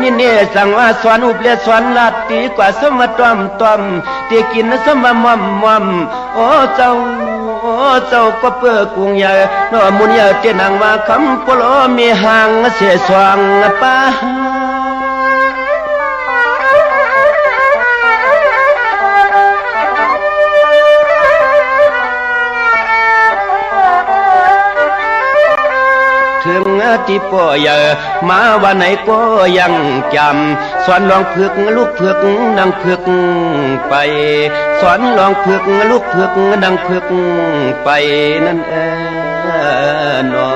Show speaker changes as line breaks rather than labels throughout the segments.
นี่เนี่ยสังว่าสวนอุบเลียสวนลาดตีกว่าสมตอมตอมเตียกินสมมอมมอมโอ้เจ้าก็เปื้อกุ้งใหญ่นอมุนใหญ่เจนังว่าคำปลอมีหางเสียสว่างป้าถึงที่ป่อยมาวันไหนก็ยังจำสอนลองพึกลูกพึกนางพึกไปสอนลองพึกลูกพึกนางพึกไปนั่นนอ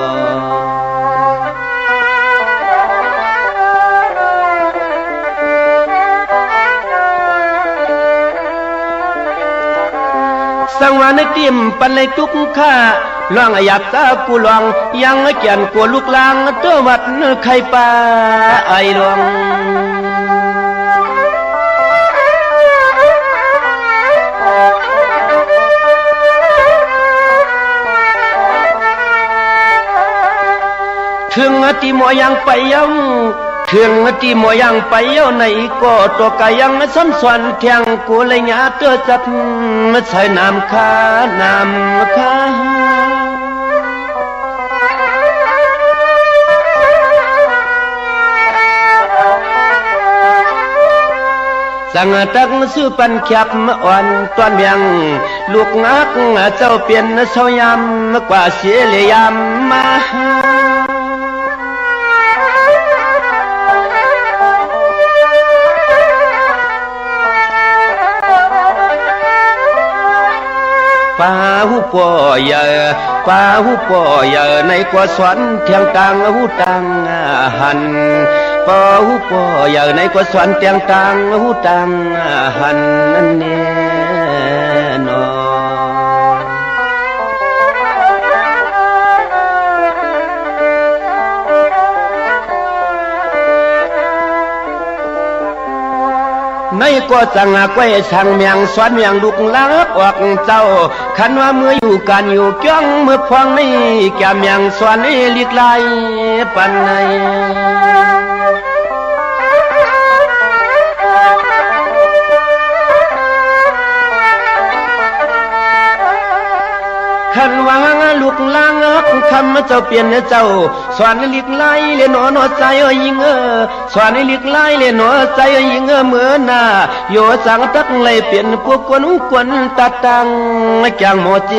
สังวานติมปันเลยทุกข้าลองหยับตากูลองยังเกียนกูลูกลางตัววัดไข่ปลาไอลองถึงที่มอยังไปยังถึงที่มอยังไปเย้าในก็ตัวกายังซ้ำสวนเทียงกูเลยหยาเตอจัดใส่น้ำข้าสังตักซื้อปันขับอ่อนตอนเบียงลูกงักเจ้าเปลี่ยนเสายำกว่าเสียเลยยำมาป้าหูป่อยในกว่าสวนเทียงตังหูตังหันป้าหูป่อยในกว่าสวนเทียงตังหูตังหันนั่นแน่นอในก็จังก้อยช่างเมียงสวนเมียงลูกลักออกเจ้าขันว่าเมื่ออยู่กันอยู่จ้องเมื่อพวงนี้แก่เมียงสวนนี้ลิกไลปันในขันวางลูกลางคำเจ้าเปลี่ยนเจ้าสวนลิกไล่เลยหนอใจยิงสวนลิกไล่เลยหนอใจยิงเหมือนหน้าโยสังตักเลยเปลี่ยนพวกกวนตัดตังแกงหมอเจ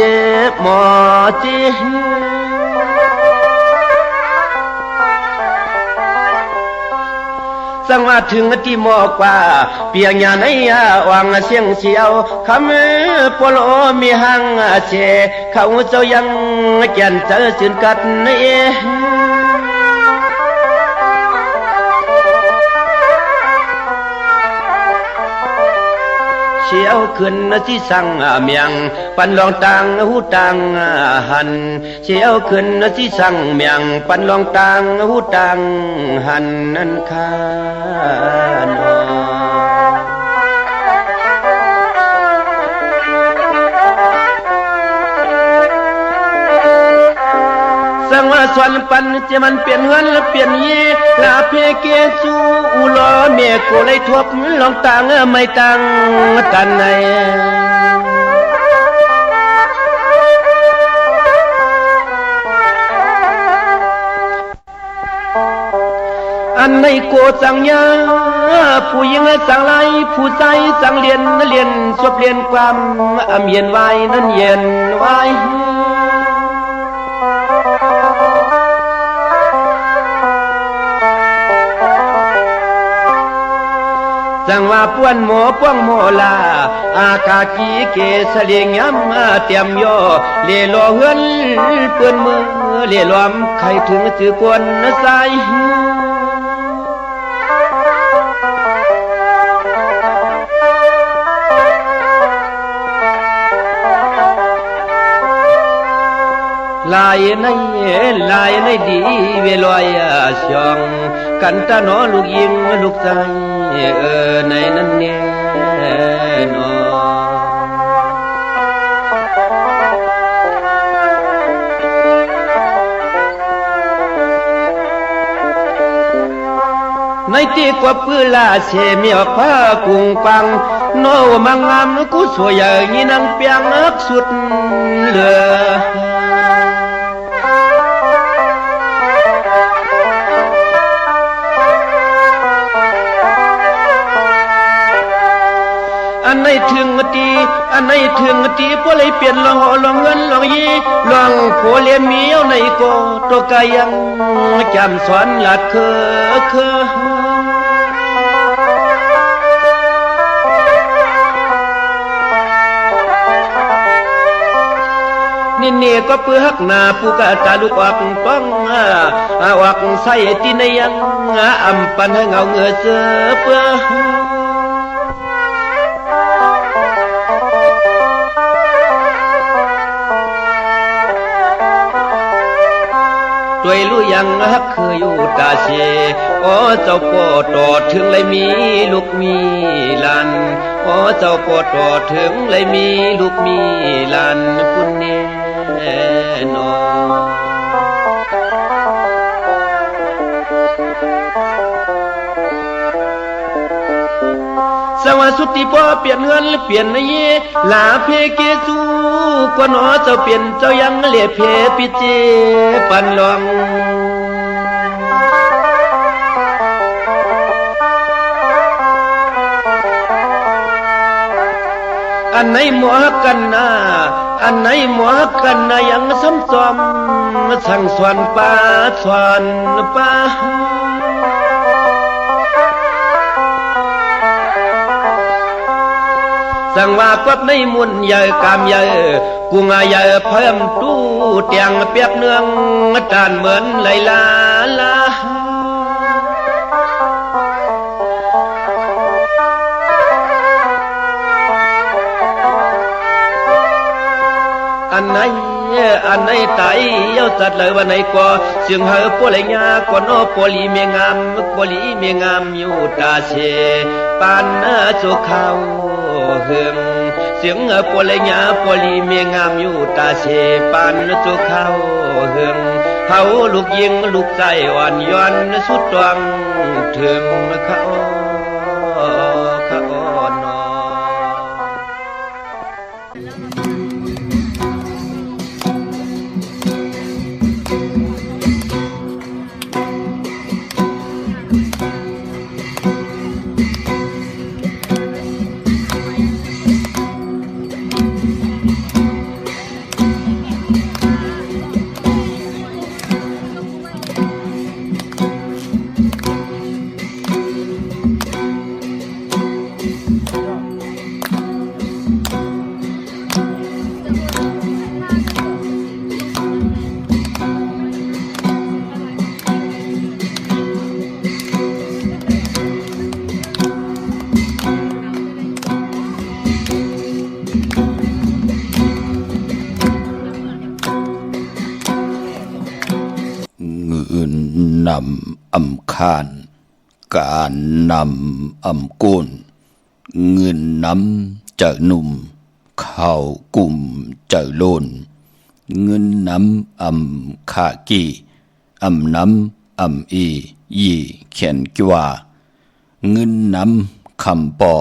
สังว่าถึงที่หมอกว่าเปียงยาในวางเสียงเสียวคำปลอมีหังเชเขาเจ้ายังแก่นเจอสินกัดนี่เชียวขึ้นที่สั่งเมียงปันลองตังหูตังหันเชียวขึ้นที่สั่งเมียงปันลองตังหูตังหันนั่นข้านอสังว่าสวนปันจะมันเปลี่ยนเฮือนเปลี่ยนยี่ลาเพเกจูอุลอเมียกูเลยทบลองตังไม่ตังกันในอันในโกสังยาผู้หญิงสังไลผู้ใจสังเรียนสวบเรียนความเย็นไว้นั้นเย็นไว้จังว่าป้วนหมอป้วงโมลาอากากีเกสเลียงย้ำเตรียมย่อเล่ล่อเฮือนเปื้อนมือเล่ล้อมใครถึงจือกวนสายลายในดีเวลอยช่องกันตาหนอลูกยิงลูกใจในนั้นแน่นอ ในที่กว่าปื้อลาเสมีออกผ้ากุงปังโนมังงามกูสวยอย่างนี้นางเปียงอักสุดเหลืออันไหนถึงตีอันไหนถึงตีพวกเลยเปลี่ยนลองหอลองเงินลองยีลองผัวเลี้ยงเมียวในก็ตัวกายังจำสอนหลัดเคนี่ก็เพื่อหักหน้าผู้กะตาลูกออกป้องออกใส่ที่ในยังอำปันให้เงาเงือเสือเพื่อตัวรู้ยังฮักเคยอยู่ตาเสโอ้เจ้าพ่อต่อถึงเลยมีลูกมีหลานโอ้เจ้าพ่อต่อถึงเลยมีลูกมีหลานคุณแน่นอสวัสดีพ่อเปลี่ยนเงินเปลี่ยนในเยลาเพเกจูกว่าน้อเจ้าเปลี่ยนเจ้ายังเลียเพปิเจปันลองอันไหนหมอกันนะอันไหนหมอกันนะยังซ้ำซ้อมสั่งสวนป่าสวนป่าสั่งว่ากับในมุนใหญ่กามใหญ่กุงใหญ่เพิ่มตู้เตียงเปียกเนืองจานเหมือนไหลลาอันไหนไตเย้าจัดเลยวันไหนก็เสียงเหอปวดไหลงาก็นอปวลีเมียงามปวลีเมียงามอยู่ตาเชปานโจเขาเฮืองเสียงปวดไหลงาปวลีเมียงามอยู่ตาเชปานโจเขาเฮืองเขาลูกยิงลูกใจอ่อนย้อนสุดตวงถึงเขา
นำอำคาญการนำอำกุนเงินน้ำจะหนุ่มเข้ากลุ่มจะโลนเงินน้ำอำขากีอำน้ำอำอียี่เขียนกิว่าเงินน้ำคำปอ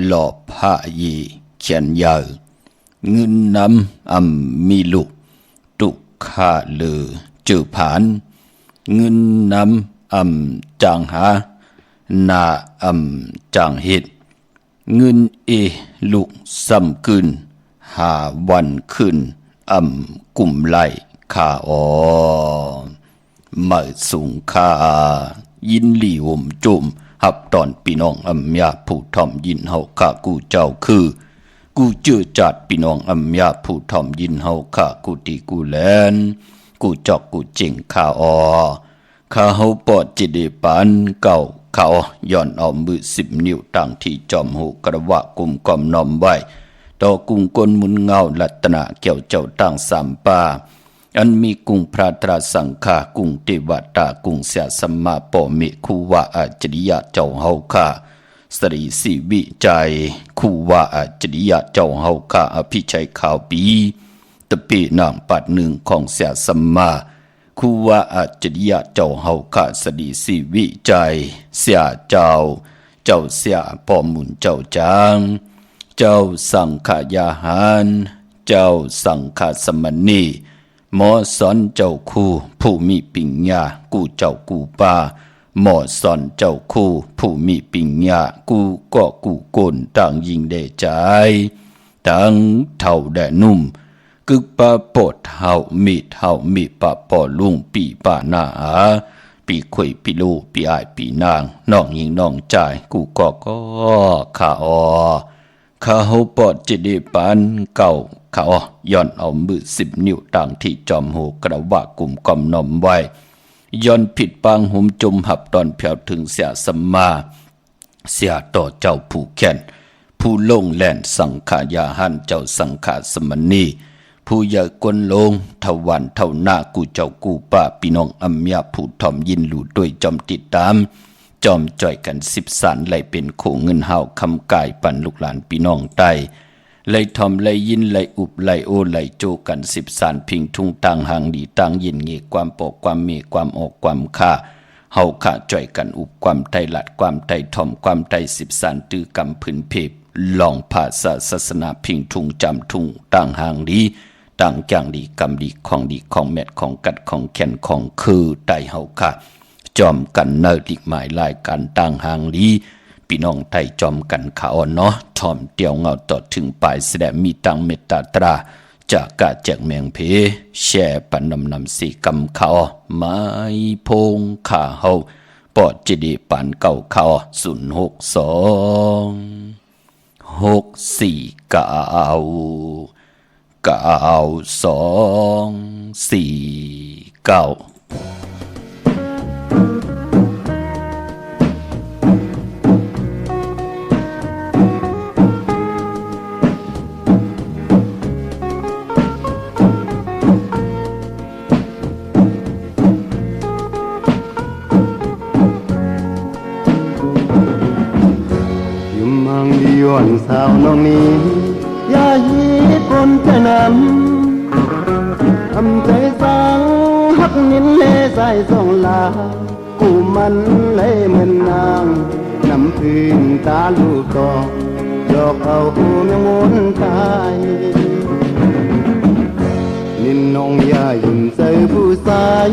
หลอบผ้ายีเขียนยาวเงินน้ำอำมีลูกตุกขาเลือจือผานเงินน้ำอำจางหานาอำจางเฮ็ดเงินลูกซ้ำคืนหาวันคืนอำกุ่มไหลขามาสูงค่ายินหลีวมจุ่มหับตอนพี่น้องอำยาผู้ทอมยินเฮาข้ากูเจ้าคือกูเจอจัดพี่น้องอำยาผู้ทอมยินเฮาข้ากูตีกูแลนกูจอกกูเจิงข้าข้าเฮาปอดจิเดปานเก่าเขาย้อนเอามือ10 นิ้วตั้งที่จอมหูกระวะกุมกอมน้อมไว้ต่อกุงกลมุนเงาลัตนาเกี่ยวเจ้าตั้ง3 ป่าอันมีกุงพระตราสังฆากุงเทวตากุงเสียสัมมาปอมิคูวะอาจริยะเจ้าเฮาข้าสรีสีวิจัยคูวะอาจริยะเจ้าเฮาข้าอภิชัยข่าวปีตะปีนางปัดหนึ่งของเสียสัมมา คูว่าอัจฉริยะเจ้าเฮาขาสดีสิวิจัยเสียเจ้าเสียปอมุนเจ้าจางเจ้าสังขยาหารเจ้าสังฆสมณีหมอสอนเจ้าคู่ผู้มีปิญญากูเจ้ากูป่าหมอสอนเจ้าคู่ผู้มีปิญญากูก็กูโกนต่างยิงได้ใจทั้งเท่าแดนุ่มกึกปะปดเฮามีปะปอลุงปีป่าหน้าปีข่อยปีลูปีอายปีนางน้องยิงน้องจ่ายกูก็ข้าข้าเฮาปอดจิดีปานเก่าข้าย้อนเอามือ10 นิ้วต่างที่จอมโหกระว่ากลุ่มกอมนอมไว้ย้อนผิดปางหุมจุมหับตอนเพียวถึงเสียสมมาเสียต่อเจ้าผู้แค้นผู้ลงแล่นสังขายาหันเจ้าสังขสมณีผู้ใหญ่กวนลงทวันเท่าหน้ากูเจ้ากูป้าพี่น้องอัมยาผู้ทอมยินหลู่ด้วยจอมติดตามจอมจ่อยกัน10 สารไหลเป็นโขเงินเฮาคำกายปันลูกหลานพี่น้องใต้ไหลทอมไหลยินไหลอุบไหลโอไหลโจกัน10 สารพิงทุ่งต่างหางดีต่างยินเงความปอกความเมความออกความค่าเฮาข้าจ่อยกันอุบความไตหลัดความไตทอมความไต10 สารตื้อกำผืนเพบลองภาษาศาสนาพิงทุ่งจำทุ่งต่างหางดีต่างอย่างดีกรรมดีของแมดของกัดของแขนของคือไตเฮาค่ะจอมกันเนิดอีกหมายลายการต่างหางดีพี่น้องไทยจอมกันขาอ่อนเนาะทอมเตียวเงาต่อถึงปลายแสดงมีตังเมตตาตราจากกาแจกแมงเพแช่ปันนำสีกำขาไม้พงขาเฮาปอดจิดีปานเก่าขา0624649
ย้อนสาวน้องนี้อย่ายีคนจะนำทำใจสังหักนินเลใส่ส่องลากูมันเลยเหมือนนางน้ำพึ่งตาลูกกอกยอกเอาหูเมียงวนตายนินน้องอย่ายุ่งใส่ผู้ชาย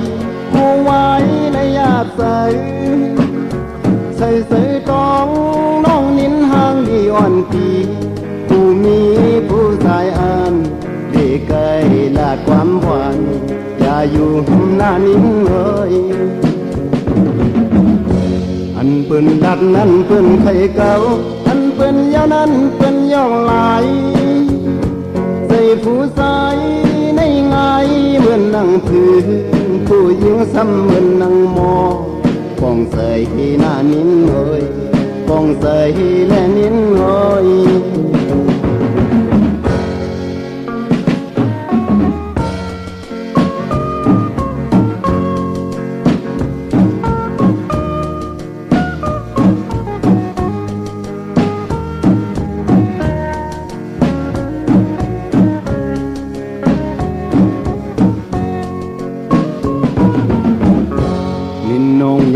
ผู้ไว้และอยากใส่ต้องน้องนินห่างดีอ่อนปีผู้มีผู้ชายอ่านดีไกลลาดความหวานอย่าอยู่หน้านินเลยอันเปิ้นดัดนั้นเปิ้นไข่เก่าอันเปิ้นยาวนั้นเปิ้นย่องลายใส่ผู้ชายในง่ายเหมือนนั่งพื้นผู้หญิงซ้ำเหมือนนั่งมอปองใส่หน้านินเอ้ยปองใส่และนินเอ้ย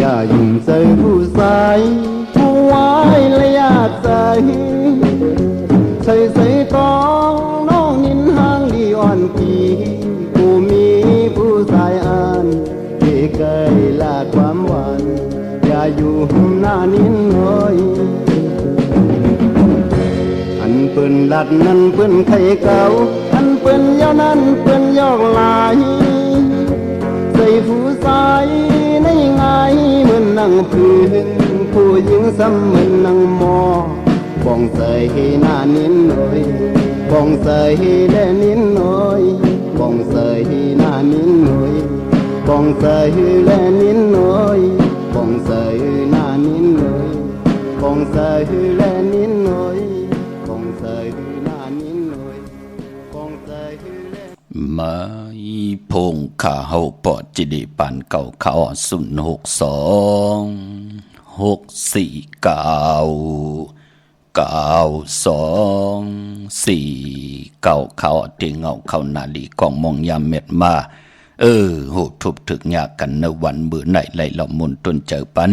อย่ายุ่งใส่ผู้ชายผู้ไว้และอยากใส่ต้องน้องนินห่างดีอ่อนปีผู้มีผู้ชายอ่านที่เคยลาความหวานอย่าอยู่หน้านินเลยอันเปิ้นลัดนั้นเปิ้นไข่เก่าอันเปิ้นยาวนั้นเปิ้นยอกลายใส่ผู้ชายในง่ายเหมือนนั่งพื้นผู้หญิงซ้ำเหมือนนั่งมอปองใส่หน้านินหน่อยปองใส่และนินหน่อยปองใส่หน้านินหน่อยปองใส่และนินหน่อยปองใส่หน้านินหน่อยปองใส่และนินหน่อยปองใส่หน้านินหน่อยปองใส่และ
ไม้พงขาเฮาปอดจิดีปานเก่าขา06246499249เขาเตียงเงาเข้านาลีกองมองยามเม็ดมา โหทุบถึกยากกันในวันมื้อไหนไหลเหล่ามนต้นเจอปัน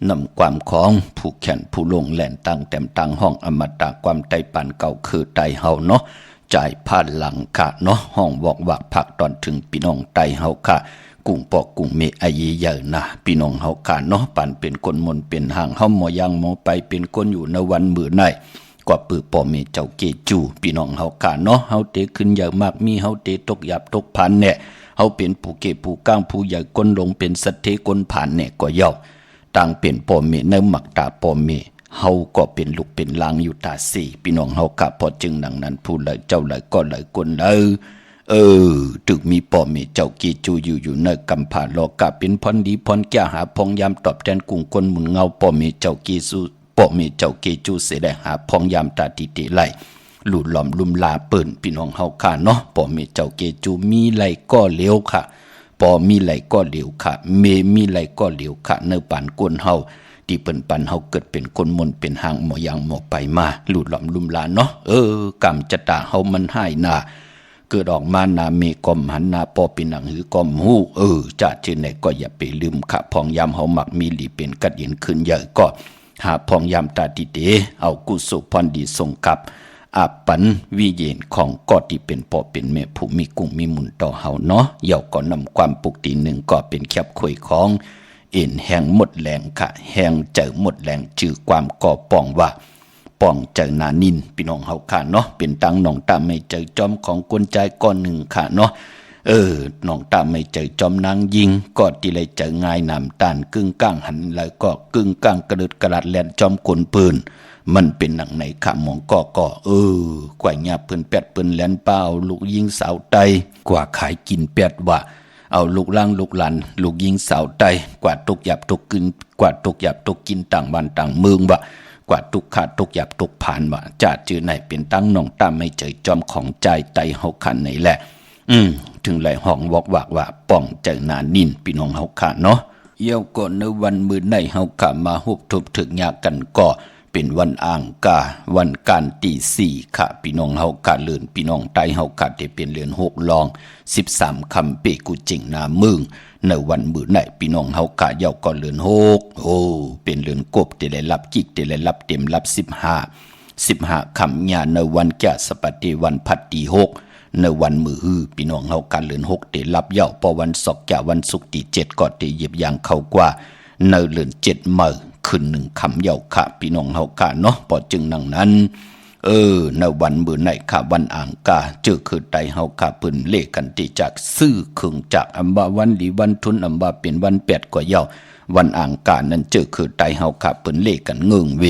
นำความของผู้แขนผู้ลงแหลนตั้งแต้มตั้งห้องอมตะความไตปันเก่าคือไตเฮาเนาะจ่ายผ่านหลังค่ะเนาะห้องบอกว่าผักตอนถึงพี่น้องไตเฮาค่ะกุ้งปอกกุ้งเมอายีใหญ่นะพี่น้องเฮาค่ะเนาะปันเป็นคนมนเป็นห่างเฮาหมอยังหมอไปเป็นคนอยู่ในวันมื้อไหนกว่าปือปอเมเจ้าเกจูพี่น้องเฮาค่ะเนาะเฮาเตขึ้นอย่างมากมีเฮาเตตกหยับตกพันเนี่ยเฮาเป็นผู้เก็บผู้ก้างผู้ใหญ่ก้นลงเป็นสัตเทก้นผ่านเนี่ยก็ย่อต่างเป็นปอเมในหมักตาปอเมเฮาก็เป็นลูกเป็นลางอยู่ตาสี่พี่น้องเฮาค่ะพอจึงดังนั้นผู้เลยเจ้าเลยก็เลยคนเลยตึกมีปอเมเจ้ากีจูอยู่ในกำผ่าโลกะเป็นพรดีพรแก่หาพองยามตอบแทนกุ้งคนหมุนเงาปอเมเจ้ากีสูปอเมเจ้ากีจูเสได้หาพองยามตาติเตไหลหลุดหลอมลุมลาเปิ้นพี่น้องเฮาค่ะเนาะปอเมเจ้าเกจูมีไหลก็เลี้ยวค่ะปอมีไหลก็เหลียวค่ะเมมีไหลก็เหลียวค่ะเนื้อปานกวนเฮาที่เปิ้นปันเฮาเกิดเป็นคนมนเป็นหางหมอยังหมอไปมาหลุดหลอมลุมลาเนาะกรรมจะตาเฮามันหายหน้าเกิดออกมานาเมกอมหันนาปอเป็นหนังหือกอมหูจะเจอไหนก็อย่าไปลืมค่ะพองยามเฮามักมีหลีเป็นกัดเย็นขึ้นเยอะก็หาพองยามตาติเตเอากุศลพรดีส่งกับอาปันวิเยนของก็ที่เป็นปอเป็นแม่ผู้มีกุ้งมีมุนต่อเฮาเนาะเย่าก็นำความปกติหนึ่งก็เป็นแคบคุยของเอ็นแหงหมดแรงค่ะแหงเจอหมดแรงจือความก่อป้องว่าป้องเจอนานินพี่น้องเฮาค่ะเนาะเป็นตังน้องตาไม่เจอจอมของกวนใจก้อนหนึ่งค่ะเนาะน้องตาไม่เจอจอมนางยิงก็ที่เลยเจอง่ายน้ำตาลกึ่งก้างหันแล้วก็กึ่งก้างกระดึดกระดัดแลนจอมกลปืนมันเป็นหนังในขามองก็กว่าหยาเปิ้นแปดเปิ้นแลนเป้าลูกยิงสาวไตกว่าขายกินแปดว่าเอาลูกล่างลูกหลานลูกยิงสาวไตกว่าตกหยับตกกินกว่าตกหยับตกกินต่างบ้านต่างเมืองว่ากว่าตุกขาดตกหยับตกผ่านว่าจะจือไหนเป็นตั้งน้องตามไม่เจอจอมของใจไตเฮาคันไหนแหละถึงไหลห้องวอกวากว่าป้องเจอนานินพี่น้องเฮาคันเนาะเยี่ยวก่อนในวันมื้อไหนเฮาคันมาฮุบทุบถึงยากันก็เป็นวันอ่างกาวันการตี4ค่ะพี่น้องเฮาค่ะเลือนพี่น้องไตเฮาค่ะได้เป็นเลือน6ลอง13คำเปกูจิงนามึงในวันมื้อไหนพี่น้องเฮาค่ะเยาก็เลือน6เป็นเลือนกบได้ได้รับกิกได้รับเต็มรับ15คำญาในวันแก่สปฏิวันพัดตี6ในวันมื้อฮือพี่น้องเฮาค่ะเลือน6ได้รับเยาพอวันศอกแก่วันศุกร์ที่7ก็ได้เหยียบยางเข้ากว่าในเลือน7มื้อขึ้น1คำเยาค่ะพี่น้องเฮาค่ะเนาะพอจึงนั่งนั้นในวันมื้อไหนค่ะวันอ่างกาเจอคือไตเฮาค่ะเปิ้นเลขกันที่จากซื้อเครื่องจากอำว่าวันหลีวันทุนอำว่าเป็นวัน8กว่าเยาวันอ่างกานั้นเจอคือไตเฮาค่ะเปิ้นเลขกันเงิงเว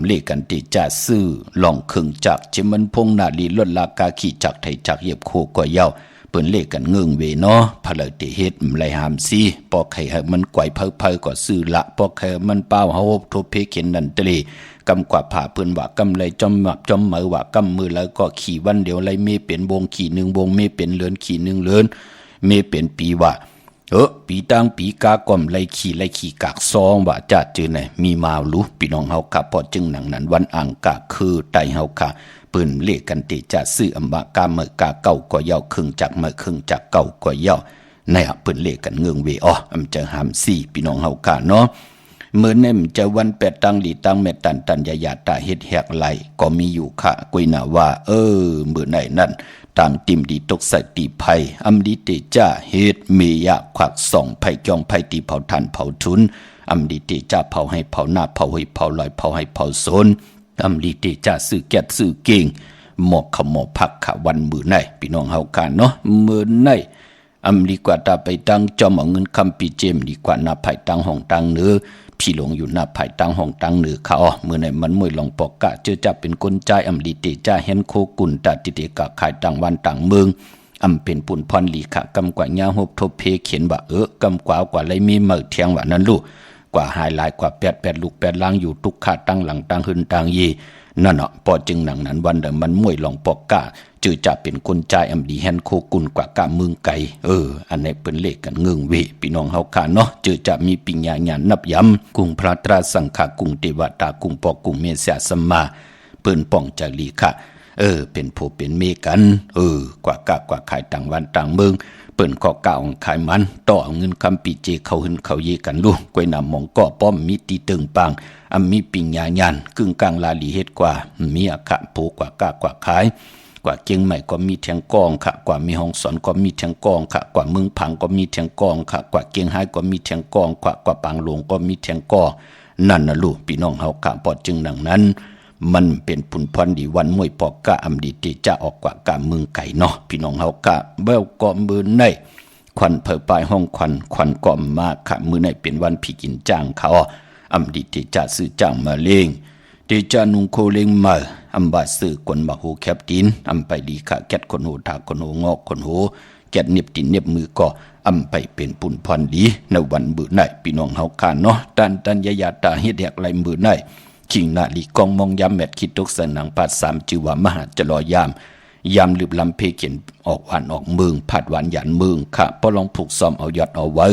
เลขกันที่จะซื้อลองเครื่องจากจิมันพงนาลีลดลากาขี่จากไทยจากเหยียบโคกว่าเยาเปิ้นเลขกันเงิงเวเนาะพะเลยติเฮ็ดไหลหามซีปอกไข่ให้มันไกวเพ้อๆก็ซื้อละปอกไข่มันเป้าเฮาทบเพเข็นนั่นตะลีกำกว่าผ่าเปิ้นว่ากำไรจอมมับจอมเหมอว่ากำมือแล้วก็ขี่วันเดียวไลเมเป็นวงขี่หนึ่งวงเมเป็นเลือนขี่หนึ่งเลือนเมเป็นปีว่าปีตังปีกาก่อมไล่ขี่กากซองว่าจะเจอไหนมีมารู้พี่น้องเฮาค่ะพอจึงหนังนั้นวันอ่างกะคือไตเฮาค่ะเปิ้นเลขกันติจะซื้ออำบากาเมกาเก่าก็ยาวครึ่งจากเมครึ่งจากเก่าก็ยาวในเปิ้นเลขกันเงืองเวอำจะหาม4พี่น้องเฮาค่ะเนาะมื้อนี้มันจะวัน8ตังหลีตังเมตันยาตาเฮ็ดแหกไหลก็มีอยู่ค่ะกุยน่ะว่ามื้อไหนนั่นต่างติมดีตกใส่ตีไผ่อำดีเตจ้าเฮ็ดเมยะขวักส่องไผ่จองไผ่ตีเผาทันเผาทุนอำดีเตจ้าเผาให้เผาหน้าเผาให้เผาลอยเผาให้เผาโซนอำดีเตจ้าซื้อแก๊สซื้อเก่งหมอกขมอผักค่ะวันมื้อไหนพี่น้องเฮากันเนาะมื้อไหนดีกว่าตาไปตั้งจอมเอาเงินคำปีเจมดีกว่าหน้าไผ่ตั้งห้องตั้งเนื้อพี่หลงอยู่หน้าไผ่ตั้งห้องตั้งเนื้อค่ะมื้อไหนมันมวยลองปอกกะเจอจับเป็นคนใจดีเตจ้าเห็นโคกุนตาติเตกะขายต่างวันต่างเมืองเป็นปุ่นพรลีค่ะกำกว่าญาฮบทบเพเขียนว่ากำกว่าไรมีเมือเทียงว่านั้นลูกกว่าหายหลายกว่า8ลูก8ล้างอยู่ทุกขาตั้งหลังตั้งขึ้นตั้งยีนั่นเนาะพอจึงหนังนั้นวันเดิมมันมวยลองปอกกะจือจะเป็นคนใจดีแฮนโคกุนกว่ากะเมืองไกอันนี้เป็นเลขกันเงืองเวพี่น้องเฮาค่ะเนาะจือจะมีปัญญาญาณนับย้ำกุงพระตราสังฆกุงเทวตากุงปอกุงเมษยสัมมาเปิ้นป้องจารีค่ะเป็นผู้เป็นเมกันกว่ากะกว่าขายต่างวันต่างเมือง เปิ้นก็กล่าวขายมันต่อเงินคำปีเจเขาหึนเขาเยกันลูกกวยนำหมองก็ป้อมมีตีตึงปังมีปิงญาญานกึ่งกลางลาลีเฮ็ดกว่ามีอาคะผูกว่ากากว่าขายกว่าเกียงใหม่ก็มีเทียงกองค่ะกว่ามีห้องสอนก็มีเทียงกองค่ะกว่าเมืองพังก็มีเทียงกองค่ะกว่าเกียงไฮ้ก็มีเทียงกองกว่าปางหลวงก็มีเทียงกองนั่นน่ะลูกพี่น้องเฮาค่ะปอดจึงดังนั้นมันเป็นผุนพรดีวันมวยปอกกะอำดีติจะออกกว่ากะเมืองไก่เนาะพี่น้องเฮากะเบ้าก็มือในควันเผยปลายห้องควันก็มาค่ะมือในเป็นวันพี่กินจ้างเขาอำดีติจะซื้อจ้างมาเลงติจะนุงโคเลงมาอำบาซื้อกวนมาโหแคบดินอำไปดีค่ะแกดคนโหทาคนโหงอกคนโหแกดเน็บตินเน็บมือก็อำไปเป็นปุนพรดีในวันมือในพี่น้องเฮาค่ะเนาะตันยาตาเฮ็ดแหกไหลมือในขิงนาลีกองมองยามแมดคิดตกสนังปาด3จือว่ามหาจะรอยามลืบลำเพเขียนออกหวานออกเมืองผาดหวานหยันเมืองค่ะพอลองผูกซ้อมเอายอดเอาไว้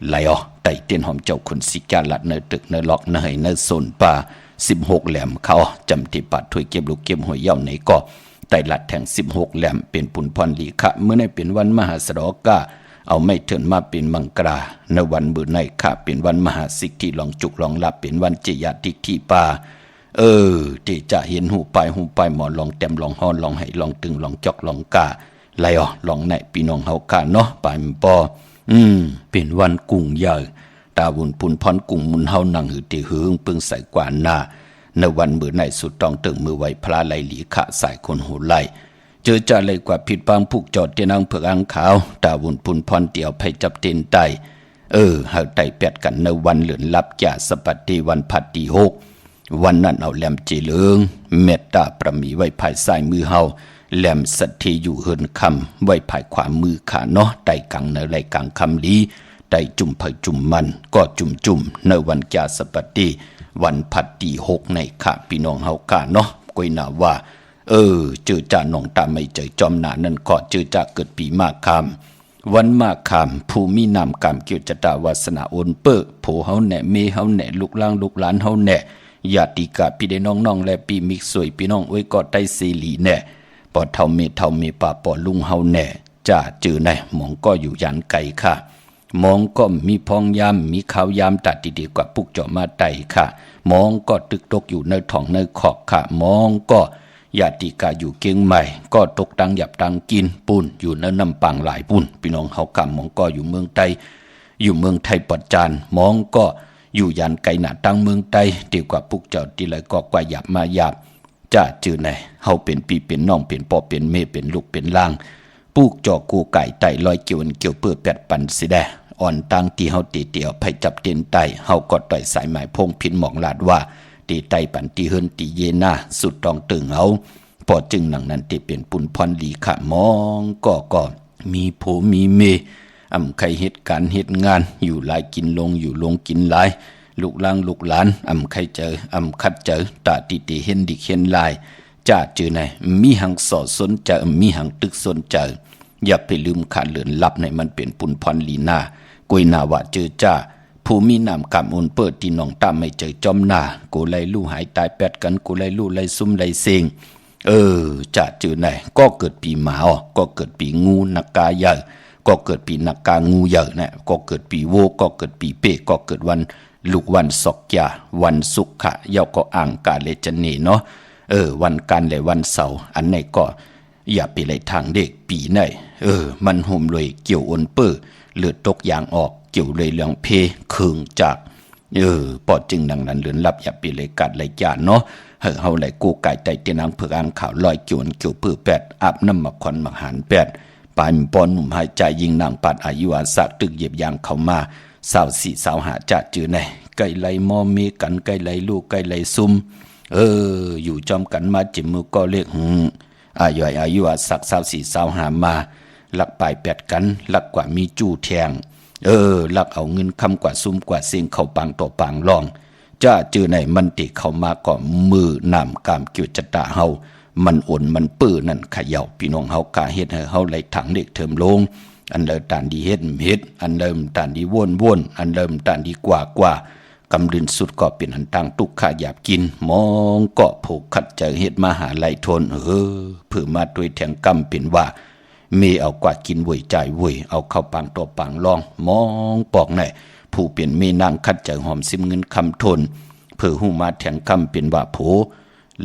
ไหลออกไต่เตียนหอมเจ้าคนสิกาลัดเนตึกเนล็อกเนยเนโซนป่า16แหลมเขาจำที่ปัดถ้วยเก็บลูกเก็บหอยเย่าในก็ไต่ลัดแทง16แหลมเป็นปุนพรลีค่ะเมื่อในเป็นวันมหาสรกาเอาไม่เถินมาเป็นมังกราในวันบืนในค่ะเป็นวันมหาสิกที่ลองจุกลองลับเป็นวันเจียติที่ป่าที่จะเห็นหูไปหมอลองเต็มลองฮอนลองให้ลองตึงลองจอกลองกาไล่ลองไหนพี่น้องเฮากาเนาะไปมปอเป็นวันกุ้งใหญ่ตาบุญปุนพรกุ้งมุนเฮานั่งหือตีหึงปึงใส่กว่าหน้าในวันมือในสุดต้องตึงมือไว้พระไหลหลีขะสายคนหูไหลเจอจะเลยกว่าผิดบางผูกจอดเตียนังเผือกอังขาวตาบุญปุนพรเตียวไผจับเต็นไตเฮาไตแปดกันในวันเหลือนลับจ่าสปัตติวันพัดตี6วันนั้นเอาแหลมจีเหลืองเมตตาประมีไว้ภายซ้ายมือเฮาแหลมสัตทีอยู่เฮินคำไว้ภายขวามือขาเนาะไต่กังในไหลกังคำลีไต่จุ่มเผยจุ่มมันก็จุ่มในวันจ่าสปัตติวันพัดตี6ในขาพี่น้องเฮากาเนาะก้อยนาว่าเจอจ่าหนองตาไม่เจอจอมหนานั่นก็เจอจ่าเกิดปีมากคำวันมากคำภูมินามกรรมเกี่ยวจตาวาสนาโอนเปอโผเฮาแหน่เมเฮาแหน่ลูกล่างลูกหลานเฮาแหน่ญาติกะพี่ได้น้องๆและปีมิกสวยพี่น้องอวยกอดได้ซีหลีแน่ปอเท่าเมป่าปอลุงเฮาแน่จ่าจือแน่หมองก็อยู่ยันไก่ค่ะมองก็มีพองยามมีขาวยามตัดดีๆกว่าปุกเจาะมาไตค่ะมองก็ตึกตกอยู่ในท้องในขอกค่ะมองก็ญาติกะอยู่เกียงใหม่ก็ตกตังหยับตังกินปุ่นอยู่ในน้ำปังหลายปุ่นพี่น้องเฮากะมองก็อยู่เมืองไทยปัจจานมองก็อยู่ยันไกลหนาตั้งเมืองใต้ดีกว่าปุกเจ้าตีเลยก็กว่าหยับมาหยับจ้าจือไหนเฮาเป็นปีเป็นน้องเป็นพ่อเป็นเมเป็นลูกเป็นล่างปุกจอกูไก่ไตลอยเกี่ยวเปื้อแปดปันสิแดอ่อนตั้งที่เฮาตีเตียวไผจับเตียนไตเฮาก็ต่อยสายหมายพงพินหมองลาดว่าตีไตปันตีเฮินตีเยน่าสุดต้องตึงเฮาพอจึงหนังนั้นตีเป็นปุนพรลีขะมองก็มีโผมีเมใครเหตุการณ์เหตุงานอยู่หลายกินลงอยู่ลงกินหลายลูกล่างลูกหลานใครเจอคัดเจอตาตีเห็นดิเห็นลายจ้าจือไหนมีหังสอดสนใจมีหังตึกสนใจอย่าไปลืมขาดเลือนลับในมันเป็นปุนพรลีนากวยนาว่าเจอจ้าผู้มีนามกำอุนเปิดที่น้องตามไม่เจอจอมหน้ากูไล่ลู่หายตายแปดกันกูไล่ลู่ไล่ซุ่มไล่เซงจ้าจือไหนก็เกิดปีหมาก็เกิดปีงูนักกาใหญ่ก็เกิดปีนักกางูใหญ่นะก็เกิดปีโวก็เกิดปีเป้ก็เกิดวันลูกวันศกยาวันสุขะเย่าก็อ่างกาเลจเนเนาะวันการและวันเสาร์อันไหนก็อย่าไปไหลทางเด็กปีไหนมันห่มเลยเกี่ยวอนเปื้อเลือดตกยางออกเกี่ยวเลยเรื่องเพเคืองจากปอดจึงดังนั้นเลือนลับอย่าไปเลยกัดเลยจานเนาะเฮาไหลกูไก่ไตเตียนังเผือกอ่างขาวลอยเกี่ยวเปื้อแปดอาบน้ำมักควันมักหานแปดปลายปอนหนุ่มหายใจยิงนางปัดอายุอาศักตึกเหยียบยางเข้ามาสาวจะจือไหนไก่ไหลมอเมกันไก่ไหลลูกไก่ไหลซุ่มอยู่จอมกันมาจิมมือก็เรียกอายุอาศัก24-25มาลักปลายแปดกันลักกว่ามีจู้แทงลักเอาเงินคำกว่าซุ่มกว่าเสียงเข้าปังต่อปังลองจ้าจือไหนมันติเข้ามาก่อมือนำกามเกี่ยวจตาเฮามันอ่อนมันปื้อนั่นขย่าพี่น้องเฮากาเฮ็ดให้เฮาไหลถังเด็กเทิมลงอันเริ่มตานดีเฮ็ดอันเริ่มตานดีวนอันเริ่มตานดีกว่ากำดินสุดก็เป็นอันตั้งตุกขะหยาบกินมองก็ผูกขัดใจเฮ็ดมาหาไหลทนเพื่อมาด้วยแทงกำเป็นว่า เมเอากว่ากินเวยใจเวยเอาเข้าปางตัวปางลองมองปอกแน่ผู้เปลี่ยนเมนางคัดใจหอมซิมเงินคำทนเพื่อหูมาแทงคำเป็นว่าโผ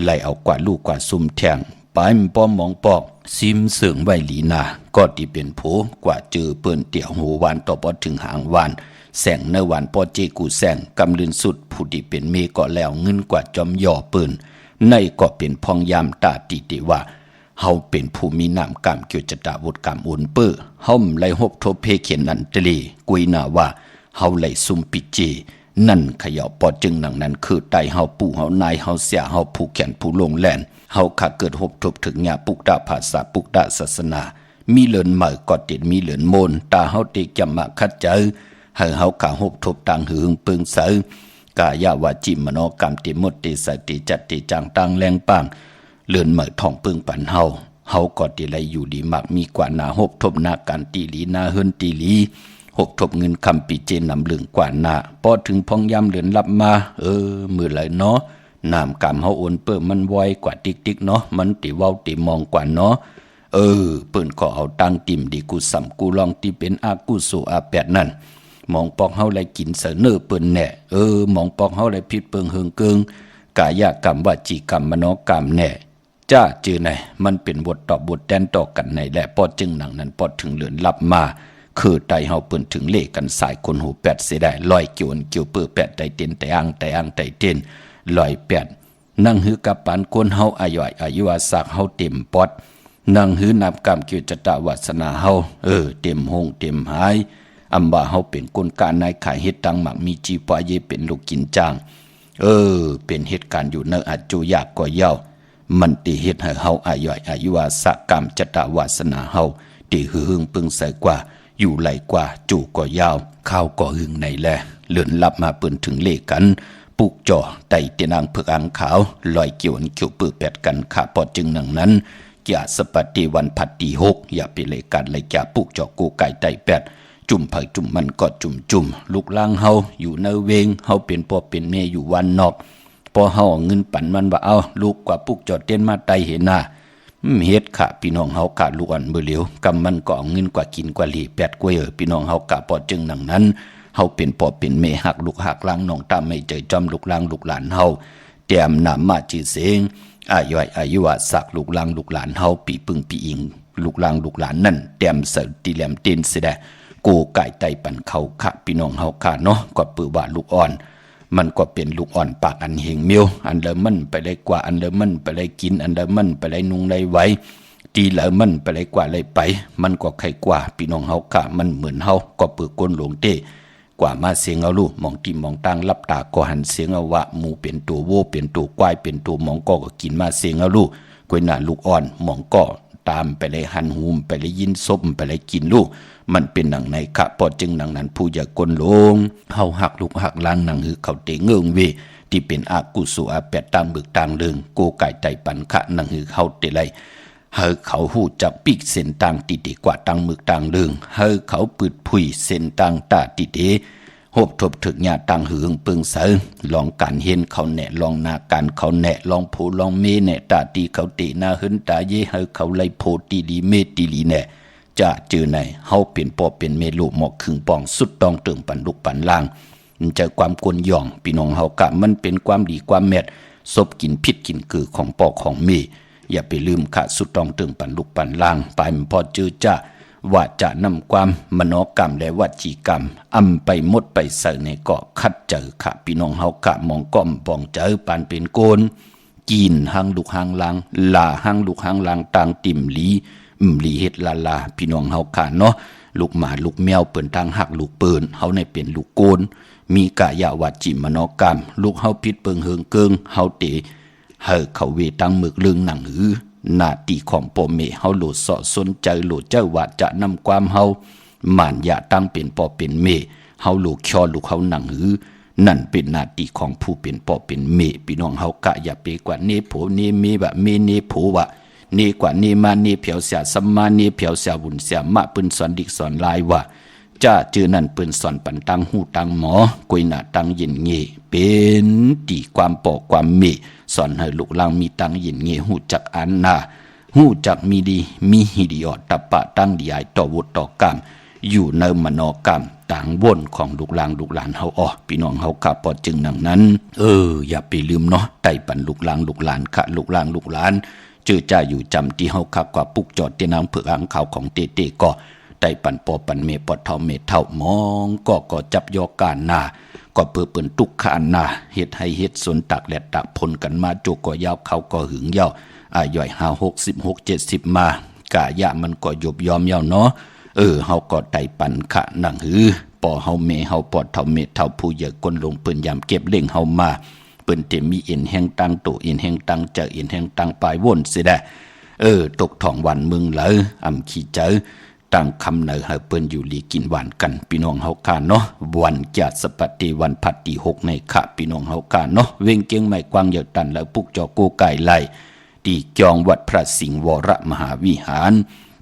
ไล่เอากว่าลูกกว่าซุ่มแทงปายป้อมมองปอกซิมเสื่องไว้หลีนาก็ที่เป็นโผกว่าเจอเปิ้นเตี่ยวหูวานต่อปอถึงหางวานแสงในวันปอเจกูแสงกำลืนสุดผู้ที่เป็นเมก็แล้วเงินกว่าจอมย่อปืนในก็เป็นพองยามตาติติว่าเฮาเป็นผู้มีนามกามเกี่ยวจะตาวุฒกามอุ่นเปื้อเฮาไล่หบทบเพเขียนนันตลีกุยนาว่าเฮาไล่ซุมปิเจนั่นขย่าปอจึงหนังนั้นคือไตเฮาปู่เฮานายเฮาเสียเฮาผู้แขนผู้ลงแลนเฮาขาเกิดหบทบถึงญาปุกดาภาษาปุกดาศาสนามีเลินเหมือกอดติดมีเหลินโมนตาเฮาเตจำมาคัดเจอให้เฮาขาหบทบต่างหึงเปิงเสกายาวาจิมโนกรรมติมดติสติจัตติจังตังแรงปังเลินเหมือท่องเปิงปันเฮาก็ติไรอยู่ดีมักมีกว่านาหบทบนาการตีลีนาเฮินตีลีหบทบเงินคำปีเจนำเหลืองกว่านาพอถึงพองยามเหลือนรับมามือไหลเนาะน้ำกำเฮาโอนเปิ่มันไวกว่าติ๊กเนาะมันติเว้าติมองกว่าเนาะเปิ้นก็เอาตังติ่มดีกูสัมกูลองที่เป็นอากูสู่อาแปดนั่นมองปอกเฮาไลกินเสนอเปิ้นแน่มองปอกเฮาไลผิดเปิงเฮิงเกิงกายกรรมวจีกรรมมโนกรรมแน่จ้าจือไหนมันเป็นบทตอบบทแดนต่อกันในและปอจึงหนังนั้นปอถึงเหลือนรับมาคือไตเฮาเปิ้นถึงเลขกันสายคนหูแปดเสียได้ลอยเกี่ยวเกี่ยวเปื้อแปดไตเต้นแต่อ่างไตเต้นลอยแปดนั่งหือกับปานคนเฮาอายุวาสักเฮาเต็มปอดนั่งหือนำกรรมเกี่ยวจตวาสนาเฮาเต็มหงเต็มหายอำว่าเฮาเป็นคนการนายขายเฮ็ดตังหมักมีจีปอยเยเป็นลูกกินจางเป็นเหตุการณ์อยู่ในอาจุยากก็เย้ามันติเฮ็ดให้เฮาอายุวาสกรรมจตวาสนาเฮาติหึงปึงใส่กว่าอยู่ไหลกว่าจู่ก็ยาวข้าวก็หึงในแลเลื่อนลับมาเปิ้นถึงเลกันปุกจ่อไต่เตนางเผือกอ่างขาวลอยเกี่ยวเกี่ยวปื้อแปดกันขาปอจึงหนังนั้นอย่าสปฏิวันพัดตีหกอย่าไปเลยกันเลยจ่าปุกจ่อกูไก่ไต่แปดจุ่มไผ่จุ่มมันก็จุ่มลูกล่างเฮาอยู่ในเวงเฮาเป็นพ่อเป็นแม่อยู่วันนอกพอเฮาเงินปั่นมันว่าเอาลูกกว่าปุกจ่อเต้นมาไต่เห็นหน้าเฮ็ดค่ะพี่น้องเฮากะลูกอ่อนเบื่อเหลียวกำมันก็เอาเงินกว่ากินกว่าหลีแปดกวยพี่น้องเฮากะปอจึงหนังนั้นเฮาเป็นพ่อเป็นแม่หักลูกหักล้างน้องตามไม่ใจจอมลูกล้างลูกหลานเฮาแต้มนำมาจื้อเสียงอายุวาสักลูกล้างลูกหลานเฮาปีปึงปีอิงลูกล้างลูกหลานนั่นแต้มเสติแหลมเต้นเสียได้กูไก่ไตปั่นเขาค่ะพี่น้องเฮาค่ะเนาะก็ปือว่าลูกอ่อนมันก็เป็นลูกอ่อนปากอันเฮงเมียวอันเดิมมันไปได้กว่าอันเดิมมันไปได้กินอันเดิมมันไปได้นุงได้ไว้ตีเหลอมันไปได้กว่าเลยไปมันก็ใครกว่าพี่น้องเฮาค่ะมันเหมือนเฮาก็ปือก้นหลวงเต้กว่ามาเสียงเอาลูกมองตีมองตังรับตาก็หันเสียงเอาว่าหมูเป็นตัวโวเป็นตัวควายเป็นตัวมองก็กินมาเสียงเอาลูกกวยหน้าลูกอ่อนมองก็ตามไปเลยหันหูมไปเลยยินซบไปเลยกินลูกมันเป็นหนังในขะพอจึงหนังนั้นผู้อย่ากลลงเฮาหักลูกหักล้างหนังหือเขาเตเงืองเวที่เป็นอากุสุอาแปดตามบึกต่างเรืองโกไก่ไตปันขะหนังหือเขาเตไลเฮาเขาหูจับปีกเส้นต่างติดกว่าต่างมึกต่างเรืองเฮาเขาปืดผุยเส้นต่างตาติดหบทบถึกญาต่างหืองปึงเสอลองการเห็นเขาแหน่ลองนาการเขาแหน่ลองผูลองเมแหน่ตาตีเขาเตนาหึนตาเยเฮาเขาไลโพตีลีเมตีลีแหน่จะเจอในเฮาเป็นปอเป็นเมลูหมอกขึงปองสุดต้องเติมปันลูกปันล่างเจอความกวนย่องพี่น้องเฮากะมันเป็นความดีความแมดซบกินพิษกินกือของปอของเมอย่าไปลืมขะสุดต้องเติมปันลูกปันล่างไปมันพอเจอจ้าว่าจะนำความมโนกรรมและวจีกรรมไปหมดไปใส่ในเกาะคัดเจอค่ะพี่น้องเฮากะมองก้อมปองเจอปานเป็นโกนกินหางลูกหางลางลาหางลูกหางลางต่างติ่มหลีเฮ็ดลาพี่น้องเฮาค่ะเนาะลูกหมาลูกแมวเปิ้นทางหักลูกเปิ้นเฮาในเป็นลูกโกนมีกายาวาจิมโนกรรมลูกเฮาผิดเปิงเฮิงเกิงเฮาเตเฮาเขาเวตังมึกลึงหนังหือหน้าที่ของพ่อแม่เฮาโหลดสอสนใจโหลดเจ้าว่าจะนำความเฮาหม่านอย่าตั้งเป็นพ่อเป็นแม่เฮาโหลคอลูกเฮาหนังหือนั่นเป็นหน้าที่ของผู้เป็นพ่อเป็นแม่พี่น้องเฮากะอย่าไปกว่าเนโผเนเมบะเมเนโผวะเนกว่าเนมาเนเพียวเสียสัมมาเนเพียวเสียบุญเสียมะปืนสอนดิกสอนลายว่าจ้าจือนั่นปืนสอนปันตังหูตังหมอกวยหน้าตังเย็นเงเป็นตีความปอกความเมสอนให้ลูกหลานมีตังเย็นเงหูจักอันนา หู้จักมีดีมีหิดีออดตะปะตั้งดีไอต่อวุฒต่อกรรมอยู่ในมโนกรรมต่างวนของลูกหลานเฮาพี่น้องเฮาค่ะปอจึงดังนั้นอย่าไปลืมเนาะไต่ปันลูกหลานค่ะลูกหลานเจอจ่าอยู่จำที่เฮาค่ะกว่าปุกจอดเตนางเผือกอ่างข่าวของเตก็ไต่ปันปอปันเมปอเท่าเมเท่ามองก็จับยอการนาก็เปื้อเปิ้นตุกขานนาเฮ็ดให้เฮ็ดสนตักแลดตักพลกันมาโจก็ยาวเขาก็หึงยาวย่อย56 70มากะยะมันก็ยบยอมยาวเนาะเฮาก็ไต่ปันขะนังหือปอเฮาเมเฮาปอดเท่าเมเท่าผู้ใหญ่ก้นลงเปิ้นยามเก็บเล่งเฮามาเปิ้นเต็มมีเอ็นแห่งตังโตเอ็นแห่งตังเจอเอ็นแห่งตังปลายวนสิได้ตกท้องวันมึงเหลออำขี้เจอตั้งคำเนอให้เปิ้นอยู่ลีกินหวานกันพี่น้องเฮาค่ะเนาะวันจัดสปฏิวันพัดที่6ในค่ะพี่น้องเฮาค่ะเนาะเวงเกียงใหม่กวางเหยาตันแล้วปุกจอโกไก่ไล่ที่จองวัดพระสิงห์วรมหาวิหาร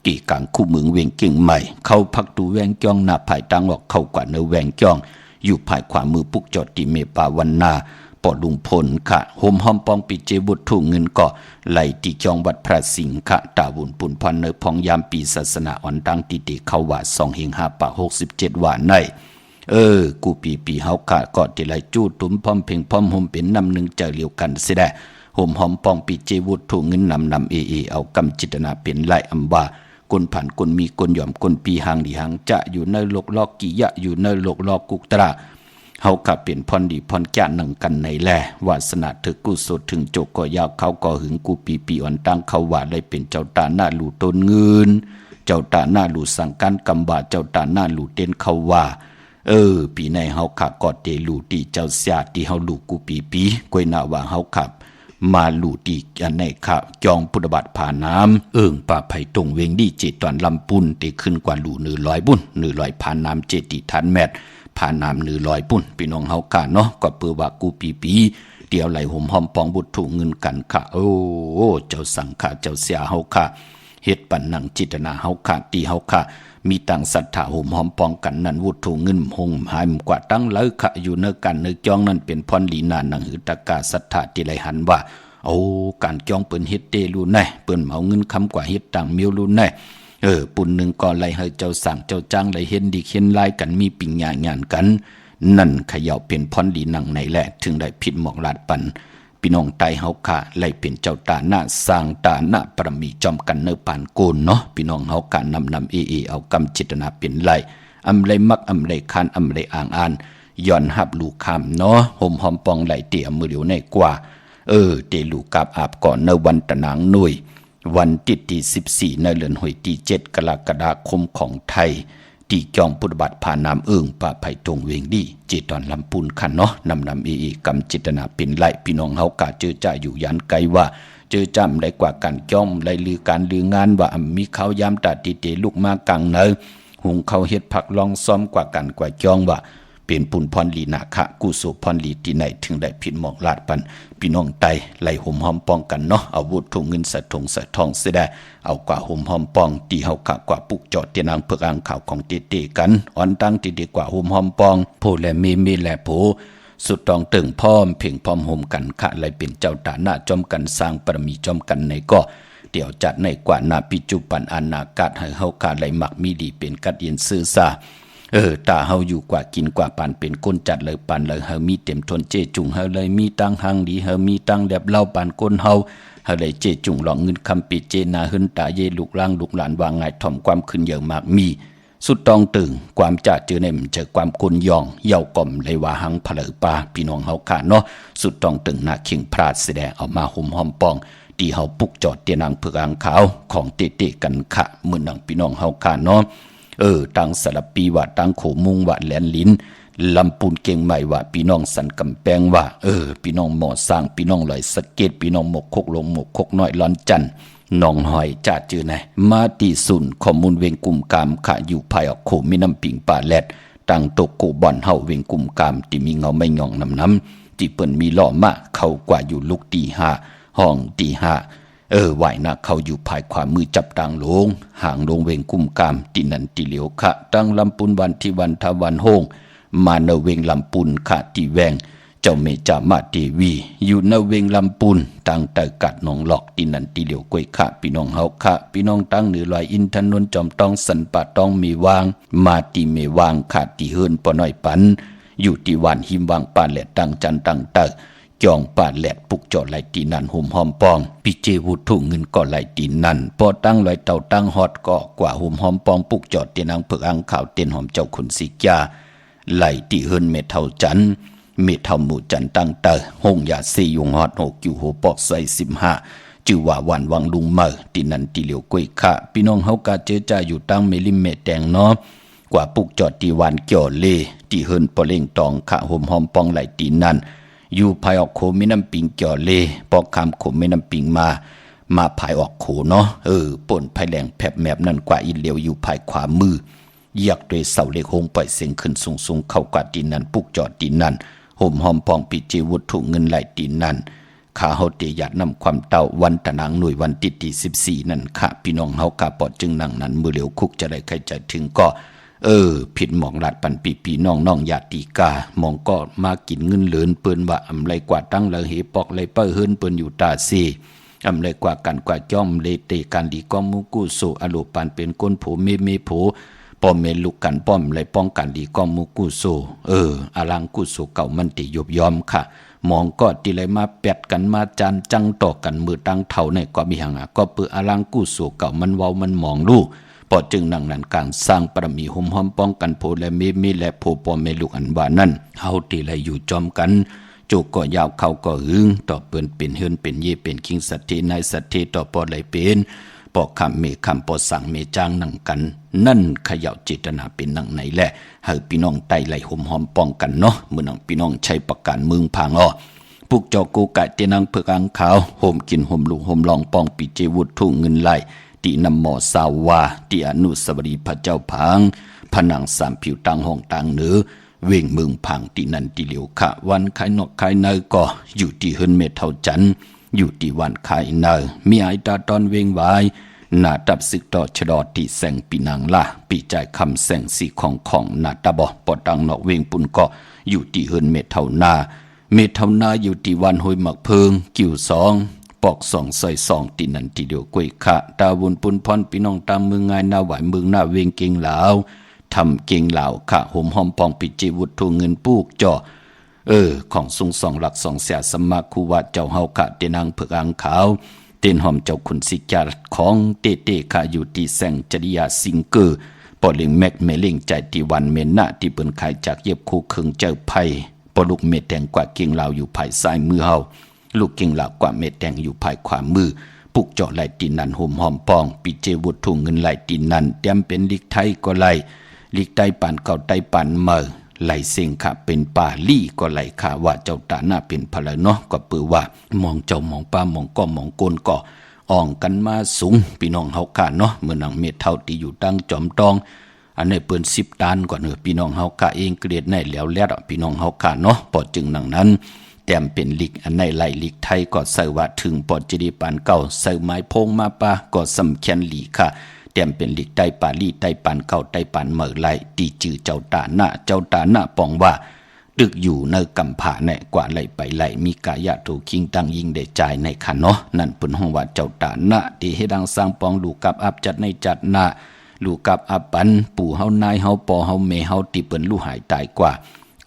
กี่กลางคู่เมืองเวียงเก่งใหม่เข้าพักดูแวงจ้องหน้าภายตังออกเข้ากว่าเนอแวงจ้องอยู่ภายขวามือปุกจอดติเมปาวันนาปอลุงพลค่ะโฮมหอมปองปิเจบุตรถูกเงินก็ไหลตีจองวัดพระสิงห์ค่ะตาบุญปุ่นพันเนอพองยามปีศาสนาอ่อนดังติติเข้าว่า2เฮง5ปะ67ว่าในกูปีเฮาค่ะก็ติไหลจู้ตุ้มพร้อมเพ่งพร้อมห่มเป็นนำหนึ่งเจอเลียวกันสิได้โฮมหอมปองปิเจบุตรถูกเงินนำเอากำจิตนาเป็นไหลอำว่าคนผ่านคนมีคนหย่อมคนปีหางดีหางจะอยู่ในโลกลอกกิยะอยู่ในโลกลอกกุกตระเฮากับเปลี่ยนพรดีพรแก่นังกันในแลวาสนาเถอกุศลถึงโจกก็ยาวเขาก็หึงกูปีอ่อนตั้งเขาว่าได้เป็นเจ้าตาหน้าหลู่ต้นเงินเจ้าตาหน้าหลู่สั่งการกำบาเจ้าตาหน้าหลู่เต้นเขาว่าปีในเฮาขากอดเตหลู่ตีเจ้าเสียที่เฮาหลู่กูปีกวยหน้าว่าเฮาขับมาหลู่ตีอันในข่าวจองพุทธบาทผ่าน้ำป่าไผ่ตรงเวงดีเจตอนลำปุ้นเตขึ้นกว่าหลู่100บุญ100ผ่านน้ำเจติทันแมทผ่านน้ำ100ปุ้นพี่น้องเฮากะเนาะก็เปื้อว่ากูปีเดียวไหลห่มหอมปองบุตรถูกเงินกันค่ะเจ้าสังขะเจ้าเสียเฮาค่ะเฮ็ดปันนังจิตนาเฮาค่ะตีเฮาค่ะมีตังศรัทธาห่มหอมปองกันนั้นวุฒถูกเงินหงหายกว่าตั้งเลยค่ะอยู่เนกันเนจองนั้นเป็นพรลีนานังหือตะกาศรัทธาที่ไหลหันว่าการจองเปิ้นเฮ็ดเตลูแน่เปิ้นเหมาเงินคำกว่าเฮ็ดต่างมิวลูแน่ปุ่นหนึ่งก็ไหลให้เจ้าสั่งเจ้าจ้างไหลเห็นดีเห็นลายกันมีปิ่งญาณกันนั่นเขย่าเป็นพรลีนังในแหละถึงได้ผิดหมอกลาดปันพี่น้องไตเฮาค่ะไหลเป็นเจ้าตาหน้าสร้างตาหน้าปรมีจอมกันเนอปานโกนเนาะพี่น้องเฮาค่ะนำเอากำจิตนาเป็นไหลอำไรมักอำไรคานอำไรอ่างอ่านย้อนหับลูกคำเนาะห่มหอมปองไหลเตี่ยมือเหลียวในกว่าเตลูกาบอาบก่อนเนวันตะนางหน่วยวันที่14ในเดือนหวยที่7กรกฎาคมของไทยที่จองพุทธบัตรผ่านน้ำป่าไผ่ตรงเวงดีเจตอนลำปูนคันเนาะนำกำจิตนาเป็นไหลพี่น้องเฮากะเจอจ่าอยู่ยันไกลว่าเจอจำได้กว่าการจ้อมได้ลือการลืองานว่ามีเขายามตาติเตลูกมากลางเนอหุงเขาเฮ็ดผักลองซ้อมกว่ากันกว่าจ้องว่าเป็นปุ่นพรลีนาคะกุสุพรลีที่ไหนถึงได้ผิดหมอกลาดปันพี่น้องไตไหลห่มหอมปองกันเนาะอาวุธถุงเงินสะทงสะทองเสียได้เอากว่าห่มหอมปองตีเฮากะกว่าปุกจอดเตียนางเพือกอ่างข่าวของเตกันอ่อนตั้งตีดีกว่าห่มหอมปองโพและมีและโพสุดตองตึงพร้อมเพ่งพร้อมห่มกันคะไหลเป็นเจ้าตาหน้าจอมกันสร้างปรมีจอมกันในก็เดี๋ยวจัดในกว่านาปิจุปันอนาคตให้เฮากะไหลหมักมีดีเป็นกัดยินซื่อซาตาเฮาอยู่กว่ากินกว่าปานเป็นก้นจัดเลยปานเลยเฮามีเต็มทนเจจุงเฮาเลยมีตังหังดีเฮามีตังแดบเล่าปานก้นเฮาเลยเจจุงหลอกเงินคำปิเจนาหึนตาเยลูกล่างลูกหลานวางง่ายถ่อมความขึ้นเยอะมากมีสุดตองตึงความจ่าเจอเนมเจอความกุนยองเย่ากล่อมเลยว่าหังผลปาพี่น้องเฮาค่ะเนาะสุดตองตึงนาคิงพลาดแสดงเอามาห่มหอมปองที่เฮาปุกจอดเตียนางเผือกอ่างขาวของเตกันค่ะมื้อนังพี่น้องเฮาค่ะเนาะตังสลับปีว่าตังโขมุงว่าแหลนลิ้นลำปูนเก่งใหม่ว่าพี่น้องสันกำแพงว่าพี่น้องหมอสร้างพี่น้องลอยสะเก็ดพี่น้องหมกคกลงหมกคกน้อยร้อนจันน้องหอยจ่าจือไหนมาตีสุนข้อมูลเวงกุมกามขะอยู่ภายออกโขมีน้ำปิงป่าแลดตังตกโกบ่อนเฮาเวงกุมกามที่มีเงาไม่หย่องน้ำที่เปิ้นมีล้อมาเข้ากว่าอยู่ลุกตีห้าห้องตีห้าไหวนะเขาอยู่ภายขวามือจับตังลงห่างลงเวงกุมกามตินันติเหลียวขะตั้งลำปุนวันที่วันทวันโฮงมาเนเวงลำปุนขะตีแวง เจ้าเมจามาเทวีอยู่ในเวงลำปูนตั้งแต่กัดหนองหลอกตีนันตีเหลียวกวยขะพี่น้องเฮาขะพี่น้องตั้งเหนือลอยอินทนนท์จอมตองสันปะตองมีวางมาตีเมวางขาดตีเฮินปอน้อยปันอยู่ที่วันหิมวางปานแหลดตั้งจันตั้งเตอจองปานแหลดปุกจอไหลตีนันหุ่มหอมปองปิเจวุถุเงินก่อไหลตีนันพอตั้งลอยเต่าตั้งฮอดก่อกว่าหุ่มหอมปองปุกจอดเตียนางเผือกอังข่าวเตียนหอมเจ้าขุนสิกาไหลตีเฮินเมเท่าจันเมเท่าหมู่จันตั้งเตอหงยาซียุงฮอดหกอยู่โหปอกใส่15จือว่าวันวังลุงเมอตีนันตีเหลียวกวยขะพี่น้องเฮากาเจอจ่าอยู่ตั้งเมลิมเมแดงเนาะกว่าปุกจอดตีวันเกี่ยวเลตีเฮินปอเล่งตองขะห่มหอมปองไหลตีนันอยู่ภายออกโขไม่น้ำปิงเกี่ยวเลปอกคำโขไม่น้ำปิงมาภายออกโขเนาะป่นภายแหลงแผบแมบนั่นกว่าอินเหลียวอยู่ภายขวามือเหยียกโดยเสาเล็กหงปล่อยเสียงขึ้นสูงเข้ากว่าตีนันปุกจอดตีนันห่มหอมปองปิเจวุถุเงินไหลตีนันขาเฮาเตยัดนำความเต่าวันตะนางหน่วยวันติด14นั่นค่ะพี่น้องเฮากาปอดจึงนั่งนั้นมือเหลียวคุกจะได้ใครใจถึงก็ผิดหมองลาดปันปีน้องญาติกามองก็มากินเงินเหลือนเปิ้นว่าอำไรกว่าตั้งละเหปอกไรเปิ้เฮินเปิ้นอยู่ตาซีอำไรกว่ากันกว่าจ้อมเลเตการดีก้อมมุกุโซอโลปานเป็นก้นโผเมโผป้อมเมลุกกันป้อมไรป้องกันดีก้อมมุกุโซอลังกุโซเก่ามันติยบยอมค่ะมองก็ติไรมาแปดกันมาจานจังต่อกันมือตั้งเท่าในก็มีหังก็เปืออลังกุโซเก่ามันเว้ามันมองลูกพอจึงนั่งนั้นการสร้างปรมีห่มหอมป้องกันโพและมีและโพปอเมลุกอันว่านั้นเฮาติไรอยู่จอมกันจุกก็ยาวเขาก็หึงต่อเปิ้นเป็นเฮินเป็นเยเป็นคิงสัตเทนายสัตเทต่อปอไหลเป็นปอคำเมคำปอสั่งเมจางนั่งกันนั่นเขย่าเจตนาเป็นนั่งไหนแหละให้พี่น้องไตไหลห่มหอมป้องกันเนาะเมื่อน้องพี่น้องใช้ประการเมืองพังอ้อปุกจอกูกะเตนังเผือกอังขาวห่มกินห่มลูกห่มลองป้องปิเจวุถุเงินไหลตีนำหมอสาวาตีอนุสาวรีย์พระเจ้าพังผนังสามผิวตังห้องตังเหนือเว่งเมืองพังตีนันตีเหลียวขะวันขายนอกขายเนยก็อยู่ที่เฮินเมเท่าจันอยู่ที่วันขายเนยมีไอตาตอนเวงวายหน้าตับศึกต่อชะดอตีแสงปีนังละปีใจคำแสงสีของหน้าตาบอปอตังนอกเวงปุ่นก็อยู่ที่เฮินเมเท่านาอยู่ที่วันห้วยหมักเพิงกิ่ว2ปอก2ซอย2ตีนันตีเดียวกวยขะตาวุนปุนพรพี่น้องตามเมืองง่ายหน้าไหวเมืองหน้าเวงเก่งเหลาทำเก่งเหลาขะห่มหอมปองปิจิวุฒุเงินปูกจ่อของสุง2หลัก2เสียสมาคูวะเจ้าเฮาขะเตนางเผือกอังขาวเต้นหอมเจ้าขุนสิกาของเตขะอยู่ที่แสงจริยาสิงเกอร์ปอเลิงแม็กเมเล่งใจที่วันเมนนะที่เปิ้นขายจากเย็บคู่เคิงเจ้าไผ่ปอลูกเม็ดแดงกว่าเก่งเหลาอยู่ภายซ้ายมือเฮาลูกเก่งหลากกว่าเม็ดแดงอยู่ภายขวามือปุกเจาะไหลตีนันห่มหอมปองปีเจวุฒุเงินไหลตีนันเต็มเป็นลิกไทยก็ไหลลิกไตปานเก่าไตปานเมอไหลเสียงค่ะเป็นป่าลี่ก็ไหลค่ะว่าเจ้าตาหน้าเป็นพลเนาะก็เปือว่ามองเจ้ามองป้ามองก็มองโกนก็อ่องกันมาสูงพี่น้องเฮาค่ะเนาะเมื่อนางเม็ดเท่าที่อยู่ตั้งจอมตองอันนี้เปิ้น10ตันกว่าเนอพี่น้องเฮาค่ะเองเกลียดในแล้วพี่น้องเฮาค่ะเนาะพอจึงนั้นแต้มเป็นลิกอันในไหลลิกไทยก็ใส่ว่าถึงปอดจิริปานเก่าใส่ไม้พงมาปะก็สำคัญหลีค่ะแต้มเป็นลิกไตปาลีไตปานเก่าไตปานเหมอไหลตีจือเจ้าตาหน้าปองว่าดึกอยู่ในกำผาแน่กว่าไหลไปไหลมีกายะถูกคิงตั้งยิงได้จ่ายในคันเนาะนั่นเปิ้นห้องว่าเจ้าตาหน้าที่ให้ดังสร้างปองลูกกับอับจัดในจัดหน้าลูกกับอับปันปู่เฮานายเฮาปอเฮาเมเฮาติเปิ้นลูกหายตายกว่า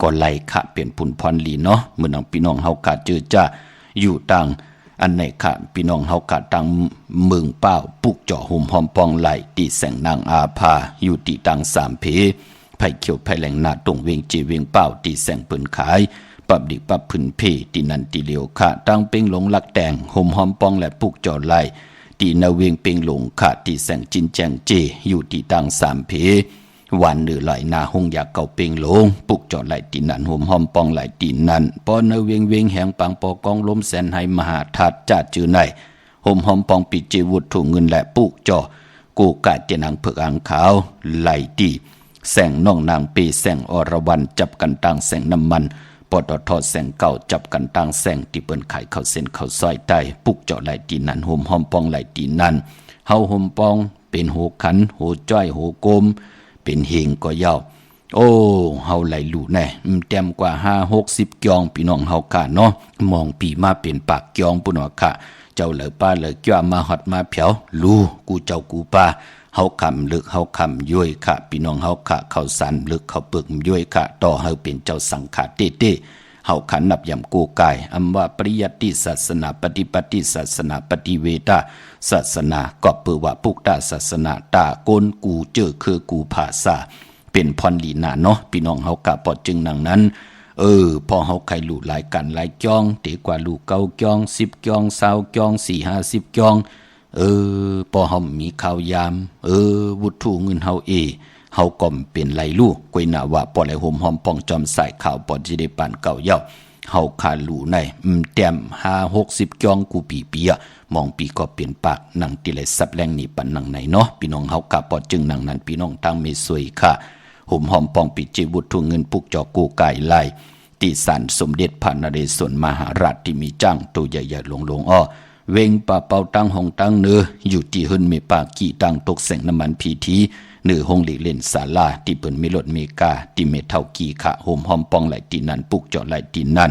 ก็ไล่ขะเป็นผุนพรลีเนาะเมื่อน้องพี่น้องเฮากะเจอจ้าอยู่ต่างอันไหนขะพี่น้องเฮากะต่างเมืองเป้าปุกเจาะห่มหอมปองไหลตีแสงนางอาภาอยู่ตีต่าง3เพไผ่เขียวไผ่แหลงนาตรงเวงจีเวงเป้าตีแสงเปิ้นขายปับดิปับพื้นเพตีนันตีเหลียวขะตั้งเป้งหลงลักแตงห่มหอมปองและปุกเจาะไหลตีนาเวงเป้งหลงขะตีแสงจินแจงเจอยู่ตีต่าง3เพวันเหนือไหลนาหงอยากเก่าเป่งลงปุกจอดไหลตีนันห่มหอมปองไหลตีนันปอเนเวงแหงปังปอกองล้มแสนให้มหาทัดจัดจือในห่มหอมปองปิดเจวุฒถุเงินและปุกจอกูกะเจนังเผือกอังขาวไหลตีแสงน้องนางปีแสงอรวรรณจับกันต่างแสงน้ำมันปตทแสงเก่าจับกันต่างแสงที่เปิ้นไข่เข้าเส้นเข้าซอยใต้ปุกจอไหลตีนันห่มหอมปองไหลตีนันเฮาห่มปองเป็นโหขันโหจ้อยโหโกมเป็นเฮงก็ยาว โอ้เฮาไหลลู่แน่เต็มกว่า5-60กยองพี่น้องเฮาค่ะเนาะมองปีมาเป็นปากกยองปุ่นว่าค่ะเจ้าเหลือป้าเหลือจ้ามาฮอดมาเผียวลู่กูเจ้ากูป้าเฮาคำลึกเฮาคำย้อยค่ะพี่น้องเฮาค่ะเข้าสันลึกเข้าปึกย้อยค่ะต่อเฮาเป็นเจ้าสังฆาเต้เฮาขันนับยำกูกายอำว่าปริยัติศาสนาปฏิปฏิศาสนาปฏิเวทาศาสนาก็เปือว่าปุกตาศาสนาตาโกนกูเจอคือกูภาษาเป็นพรลีนาเนาะพี่น้องเฮากะปอจึงนังนั้นพอเฮาใครลู่หลายกันหลายจ้องเตกว่าลู่9จ้อง10จ้อง20จ้อง4-50จ้องพอเฮามีข่าวยามวุฒิเงินเฮาเฮาก็เป็นไหลลู่กวยหน้าว่าปอไหลห่มหอมปองจอมสายข่าวปอจิได้ปานเก่าเย้าเฮาขาลู่ในแต้ม5-60จ้องกูปีอ่ะมองปีก็เปลี่ยนปากหนังติเลยสับแรงนี่ปันหนังไหนเนาะพี่น้องเฮากะปอจึงหนังนั้นพี่น้องตั้งไม่สวยค่ะห่มหอมปองปิจิวุฒิเงินปุกจอกูกายไล่ติสารสมเด็จพระนเรศวรมหาราชที่มีจ้างตัวใหญ่ๆหลงอ้อเวงป่าเป่าตั้งหงตั้งเนื้ออยู่ที่หึนเมปากี่ตั้งตกแสงน้ำมันพีทีเนื้อหงหลีเล่นศาลาที่เปิ้นมีรถเมกาที่เมเท่ากี่ขะห่มหอมปองไหลตีนั้นปุกจอไหลตีนั้น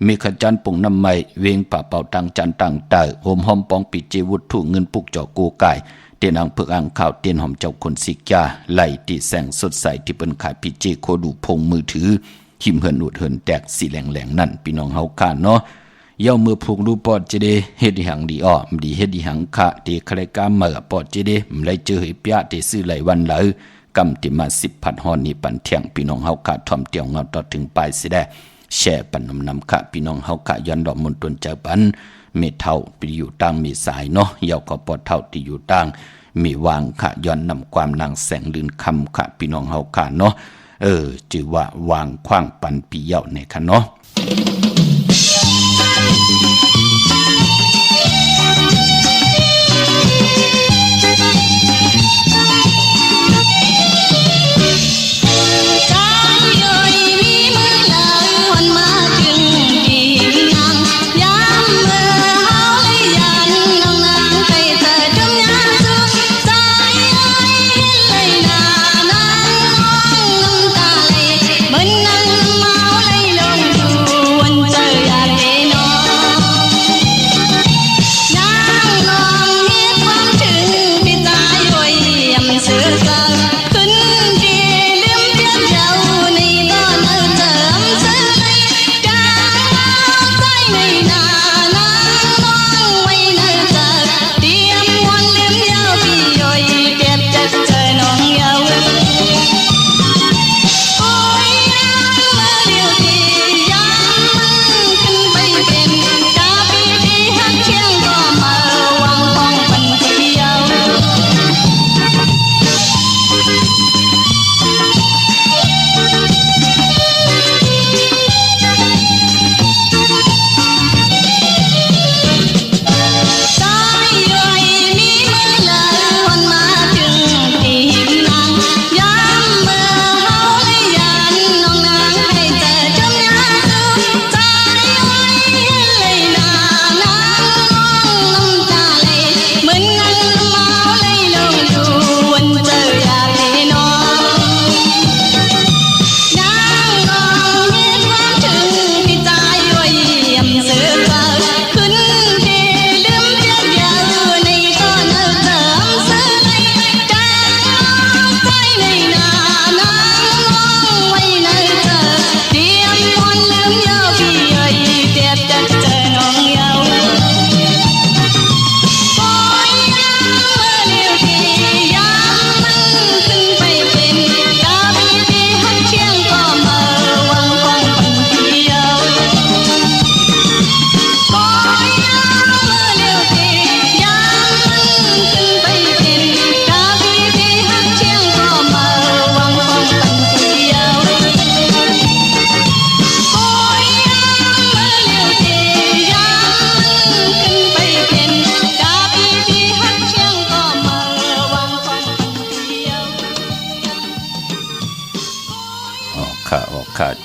เมฆจันทร์ปงน้ำไม้เวงป่าเป่าตั้งจันตั้งเตอห่มหอมปองปิจิวุฒิเงินปุกจอกูกายเตียนอังเพิกอังข่าวเตียนหอมเจ้าคนสิกยาไหลตีแสงสดใสที่เปิ้นขายปิจิโคดูพงมือถือหิมเหินอุดเหินแตกสีแหลงนั่นพี่น้องเฮาค่ะเนาะเย่ามือผูกรูปอดจะได้เฮ็ดหังดีอ้อมดีเฮ็ดหังคะเตใครกาเมื่อปอดจะได้ไหลเจอให้ปะเตซื้อไหลวันเหลอกำติมา10 พันฮอนนี่ปันเที่ยงพี่น้องเฮาค่ะท่อมเตียวเงาต่อถึงปลายสิได้แช่ปันนำค่ะพี่น้องเฮาค่ะย้อนดอกมนตนเจอปันเมเท่าไปอยู่ตั้งมีสายเนาะเย่าก็ปอดเท่าที่อยู่ตั้งมีวางค่ะย้อนนำความนางแสงลื่นคำค่ะพี่น้องเฮาค่ะเนาะจือว่าวางขว้างปันปีเย่าในค่ะเนาะ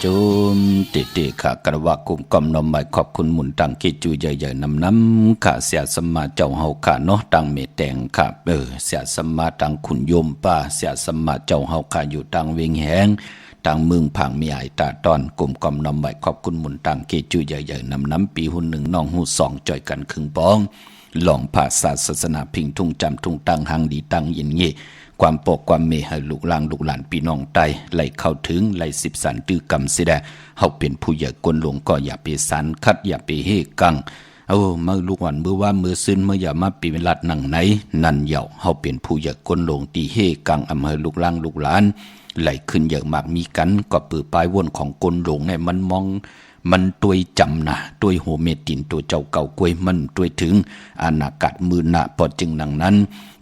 จุมเตๆค่ะกระว่ากุมกอมนอมหมายขอบคุณหมุนตังกิจูใหญ่ๆน้ำค่ะเสียสมมาเจ้าเฮาค่ะเนาะตังเมแตงค่ะเสียสมมาตังขุนโยมป้าเสียสมมาเจ้าเฮาค่ะอยู่ตังเวงแหงตังเมืองผังมีไอตาตอนกลุ่มกอมนอมหมายขอบคุณหมุนตังกิจูใหญ่ๆน้ำปีหุ่นหนึ่งน้องหูสองจ่อยกันครึ่งปองหลองภาษาศาสนาพิงทุ่งจำทุ่งตังหังดีตังยินเย่ความปกความเมให้ลูกหลานลูกหลานพี่น้องไตไหลเข้าถึงไหลสิบสันตื้อกำสิแดเฮาเป็นผู้ใหญ่กวนหลวงก็อย่าไปสันคัดอย่าไปเฮกังมาลูกวันเมื่อว่าเมื่อซึนเมื่ออย่ามาปีเวลาหนังไหนนั่นเหย่าเฮาเป็นผู้ใหญ่กวนหลวงตีเฮกังอำเภอลูกหลานลูกหลานไหลขึ้นเยอะมากมีกันก็ปือปลายวนของกวนหลวงเนี่ยมันมองมันตัวจำนะตัวโหเมตินตัวเจ้าเก่ากวยมันตัวถึงอาณากัดมือหนาพอจึงนังนั้น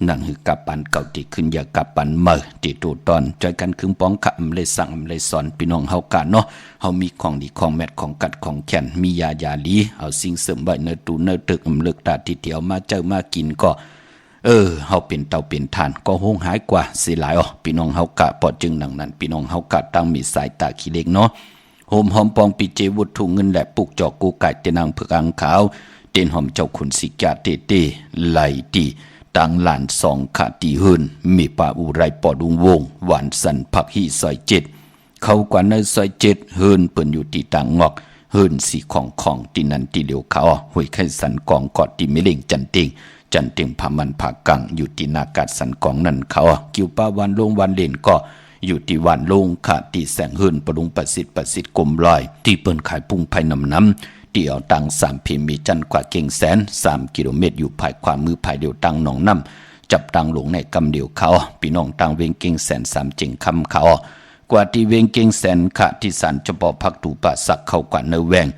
นั่งหือกับปันเก่าติขึ้นอย่ากับปันเมื่อติตัวตอนใจกันคึงป้องขะเลยสั่งเลยสอนพี่น้องเฮากะเนาะเฮามีของดีของแมทของกัดของแขนมียาลีเอาสิ่งเสริมไว้เนื้อตูเนื้อตึกเลิกตาที่เดียวมาเจอมากินก็เฮาเป็นเตาเป็นทานก็หงหายกว่าสิหลายพี่น้องเฮากะพอจึงนังนั้นพี่น้องเฮากะตั้งมีสายตาขี้เล็กเนาะโฮมหอมปองปีเจวุฒถุเงินและปุกจอกกูไก่เตนางเผือกอังขาวเต้นหอมเจ้าขุนสิกาเตไหลตีตังหลานสองขาตีหืนมีป่าอุไรปอดุงวงหวานสันผักฮีซอย7เขากว่าในซอย7หืนเปิ้นอยู่ที่ต่างงอกหืนสีของที่นันที่เหลียวเขาห้วยไข่สันกองกอดที่ไม่เล่งจันติงพามันผักกังอยู่ที่นากาศสันกองนั่นเขากิวป้าวันลงวันเล่นก็อยู่ที่วันลงขาตีแสงหืนปรุงประสิทธิ์กลมลอยที่เปิ้นขายปุ้งไผ่น้ำที่เอาตัง3เพมีจันกว่าเก่งแสน3กิโลเมตรอยู่ภายขวามือภายเดียวตังหนองน้ำจับตังหลงในกำเดียวเขาพี่น้องตังเวงเก่งแสน3เจิงคำเขากว่าที่เวงเก่งแสนขาที่สันเฉพาะพักตูป่าสักเข้ากว่าเนแวง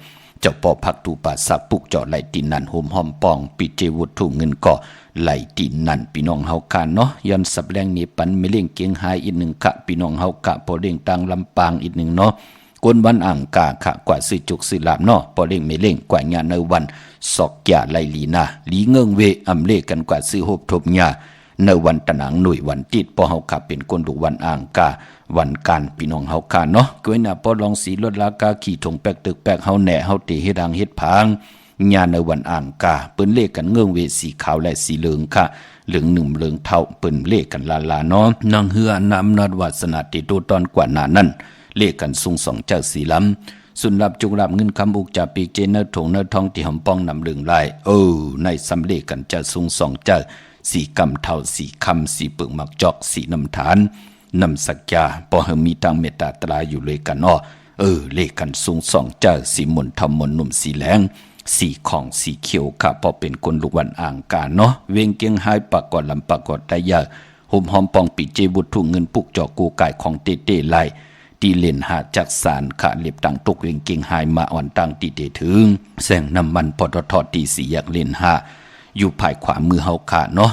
เจ้าปอพักตูป่าสักปุกเจาะไหลตีนันโฮมหอมปองปีเจวุฒถุเงินก่อไหลตีนันพี่น้องเฮากะเนาะย้อนสับแรงนี้ปันไม่เล่งเกียงหายอีกหนึ่งกะพี่น้องเฮากะพอเล่งตังลำปางอีกหนึ่งเนาะกวนวันอ่างกาขะกว่าซื้อจุกซื้อลาบเนาะพอเล่งไม่เล่งกว่าญาในวันสอกยาไหลลีนาลีเงิงเวอำเลกันกว่าซื้อโฮบทบญาในวันตะหนังหน่วยวันติดพอเฮากะเป็นคนดูวันอ่างกาวันการพี่น้องเฮากะเนาะก้อยน่ะพอลองสีลดราคาขี่ถงแปกตึกแปกเฮาแหน่เฮาเตเฮ็ดดังเฮ็ดผางญาในวันอ่างกาเปิ้นเลขกันเงิงเวสีขาวและสีเหลืองค่ะเหลืองหนึ่งเหลืองเท่าเปิ้นเลขกันลาเนาะนางเฮือน้ำนอดวาสนาติโตตอนกว่าหน้านั้นเลขกันสูง2เจ้าสีลำสุนรับจุกรับเงินคำอุกจาปีเจเนถงเนทองที่หอมป้องนำเหลืองลายในสำเลขกันจะสูง2เจ้าสีกำเท่าสีคำสีเปลือกหมักจอกสีน้ำฐานนำสักยาพอเฮมีตังเมตตาตราอยู่เลยกันเลขกันสูง2เจ้าสีมนทำมนหนุ่มสีแหลงสีของสีเขียวค่ะพอเป็นคนลูกวันอ่างกาเนาะเวงเกียงหายปากกอดลำปากกอดได้ยาโฮมหอมปองปีเจบุตรถุงเงินปุกจอกกูไก่ของเต้ไหลตีเล่นหาจักสารขาเล็บตังตกเวงเกียงหายมาอ่อนตังตีเตถึงแสงน้ำมันปตทตีสีอยากเล่นหาอยู่ภายขวามือเฮาขาเนาะ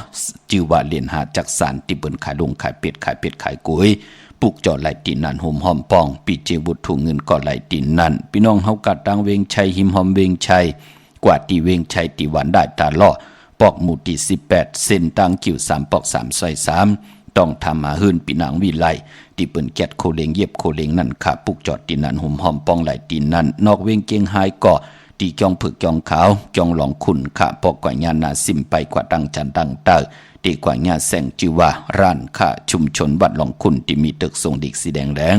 จื่อว่าเล่นหาจักสารที่เปิ้นขายลงขายเป็ดขายกุยปุกจอไหลตีนันโฮมหอมปองปีเจบุตรถุงเงินก็ไหลตีนันพี่น้องเฮากะตังเวงชัยหิมหอมเวงชัยกว่าตีเวงชัยตีหวานได้ตาล่อปอกหมู่ที่18เส้นตังกิ่ว3ปอก3ซอย3ต้องทำมาหื้นปีนางวิไลที่เปิ้นแกดโคเลงเย็บโคเลงนั่นค่ะปุกจอดตีนันหอมหอมปองไหลตีนันนอกเวงเกียงหายก็ตีจองผึกจองขาวจองหลองขุนค่ะปอกกว่าญานาซิมไปกว่าดังจันดังเตอตีกว่าญาแสงจือว่าร้านค่ะชุมชนวัดหลองขุนที่มีตึกทรงดิกสีแดงแดง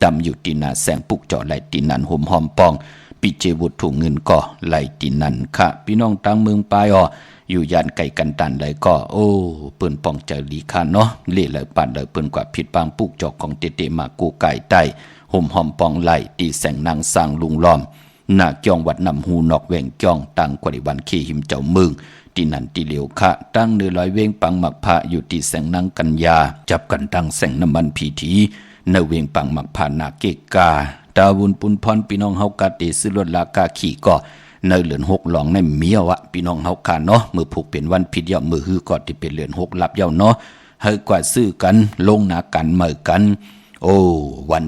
ตำอยู่ตีนาแสงปุกจอดไหลตีนันหอมหอมปองปีเจวุฒถุเงินก็ไหลตีนันค่ะพี่น้องต่างเมืองปายอยู่ยานไก่กันตันเลยก็เปิ้นปองเจอลีค่ะเนาะเล่เลยปัดเลยเปิ้นกว่าผิดปางปุกจอกของเตมากูไก่ไตห่มหอมปองไหลตีแสงนางสร้างลุงล้อมหน้าจ้องวัดนำหูนอกแหวงจ้องตั้งกว่าในวันขี้หิมเจ้าเมืองตีนันตีเหลียวค่ะตั้งเนื้อลอยเวงปังหมักพระอยู่ที่แสงนางกัญญาจับกันตั้งแสงน้ำมันผีทีเนื้อเวงปังหมักพานาเกกาดาวุนปุนพรพี่น้องเฮากะเตซื้อรถราคาขี่ก็ในเหลือน6หลองในเมียวะพี่น้องเฮาค่ะเนาะมือผูกเป็นวันผิดเยามือฮือก็ที่เป็นเหลือน6ลับเยาเนาะให้กว่าซื้อกันลงหนากันเหมือกันวัน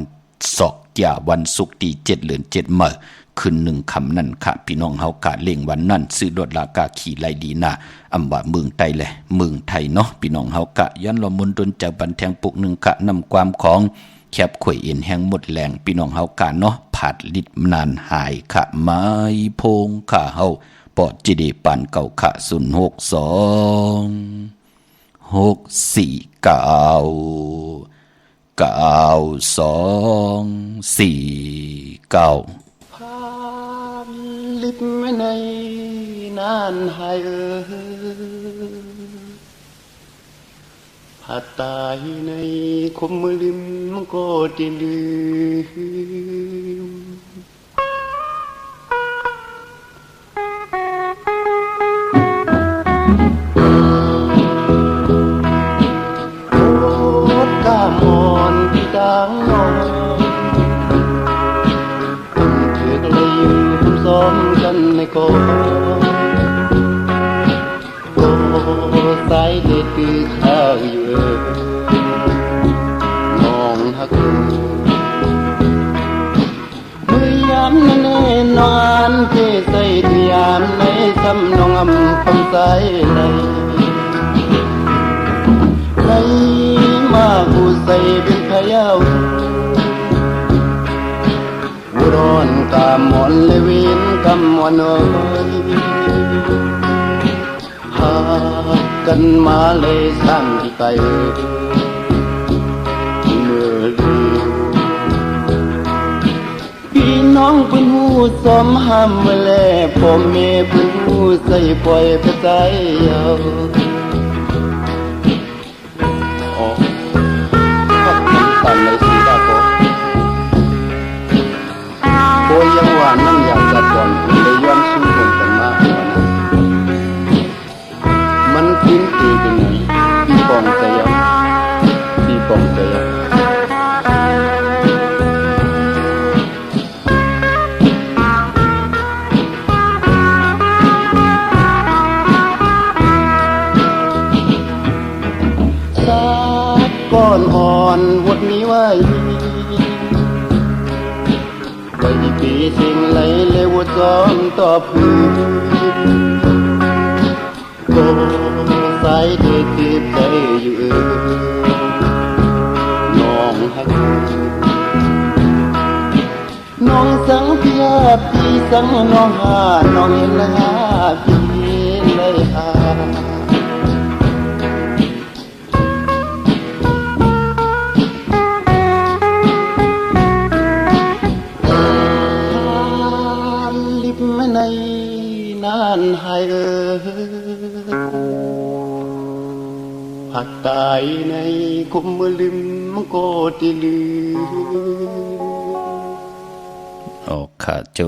ศอกยาวันศุกร์ที่7เดือน7เหมือขึ้น1คำนั่นค่ะพี่น้องเฮากะเล่งวันนั้นซื้อรถราคาขี่ไล่ดีน่ะอำว่าเมืองไทยแหละเมืองไทยเนาะพี่น้องเฮากะยันละมุนดนจากบันแทงปุก1กะนำความของ แคบข่วยเอ็นแห้งหมดแรงพี่น้องเฮากันเนาะผัดลิดนานหายขะไม้พงข้าเฮาปอดจิเดปันเก่าขะ062
พาลิบไม่ในนานหายผัดตายในคมมือลืมก็ได้ลืมกล้ามอนที่ดังนอนถือเลยอยู่ซ้อมกันในกอสายเด็ดคือข้าอยู่มองหักมือยามนั้นแน่นอนเทใส่ที่ยามในซ้ำนองอำคำใสในมากูใส่เป็นพยาวอุดรกามอนเลยวินกำมอนอยหากันมาเลยสั่งที่ไกลเมื่อเดียวพี่น้องเพิ่นหูสมห้ามไว้แล้วพ่อแม่เพิ่นหูใส่ปล่อยไปใจยาวตามในสีดาโพยังว่านั่นอยากจะก่อนเลยย้อนสู้คนกันมากกว่านั้นมันทิ้งตีเป็นไงพี่ปองใจยังพี่ปองใจยังก้อนอ่อนวดนี้ไว้ไว้ที่ปีสิ่งไหลเลวซ้อมต่อพื้นก็สายเด็ดเก็บใจอยู่น้องหักน้องสังเพียพี่สังน้องหาน้องเห็นละพี่เลยหาในนานหายผัดตายในคุมมือลืมก็ได้ลืม
โอ้ข้าโจ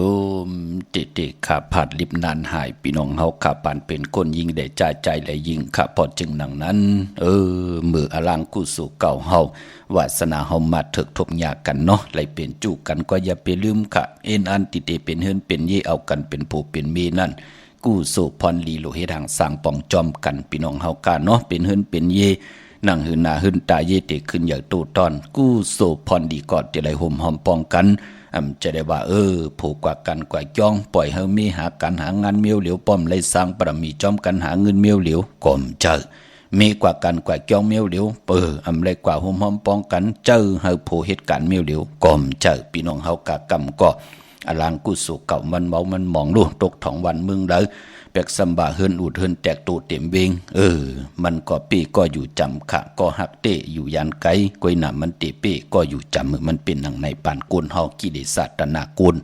มติข้าผัดลิบนานหายพี่น้องเฮาข้าปานเป็นคนยิงได้จ่ายใจและยิงข้าพอจึงหนังนั้นมืออลังกุสุเก่าเฮาวาสนาเฮามาถึกทบยากันเนาะไหลเป็นจูกันก็อย่าไปลืมค่ะเอ็นอันติเตเป็นเฮือนเป็นเยเอากันเป็นผู้เป็นเมนั่นกู้โสพรลีโลเฮทางสร้างปองจอมกันพี่น้องเฮากาเนาะเป็นเฮือนเป็นเยนั่งหืนหน้าหืนตาเยเตขึ้นอย่างตู้ตอนกู้โสพรดีกอดจะไหลห่มหอมปองกันจะได้ว่าผูกกว่ากันกว่าจ้องปล่อยเฮามีหาการหางานเมียวเหลียวป้อมเลยสร้างปรมีจอมกันหาเงินเมียวเหลียวก่อมเจอมีกว่ากันกว่าจ้องเมียวเหลียวเลยกว่าห่มหอมปองกันเจอเฮาผู้เหตุการณ์เมียวเหลียวก่อมเจอพี่น้องเฮากะกำก็อลางกุสุเก่ามันเมามันหมองลูกตกท้องวันมึงเลยแปกสำบาเฮินอูดเฮินแตกตูเต็มเวงมันก็ปีก็อยู่จำขะก็หักเตอยู่ยันไกกวยหนามันเตเป้ก็อยู่จำมันเป็นหนังในปานกุลเฮากิเลสาตนากุล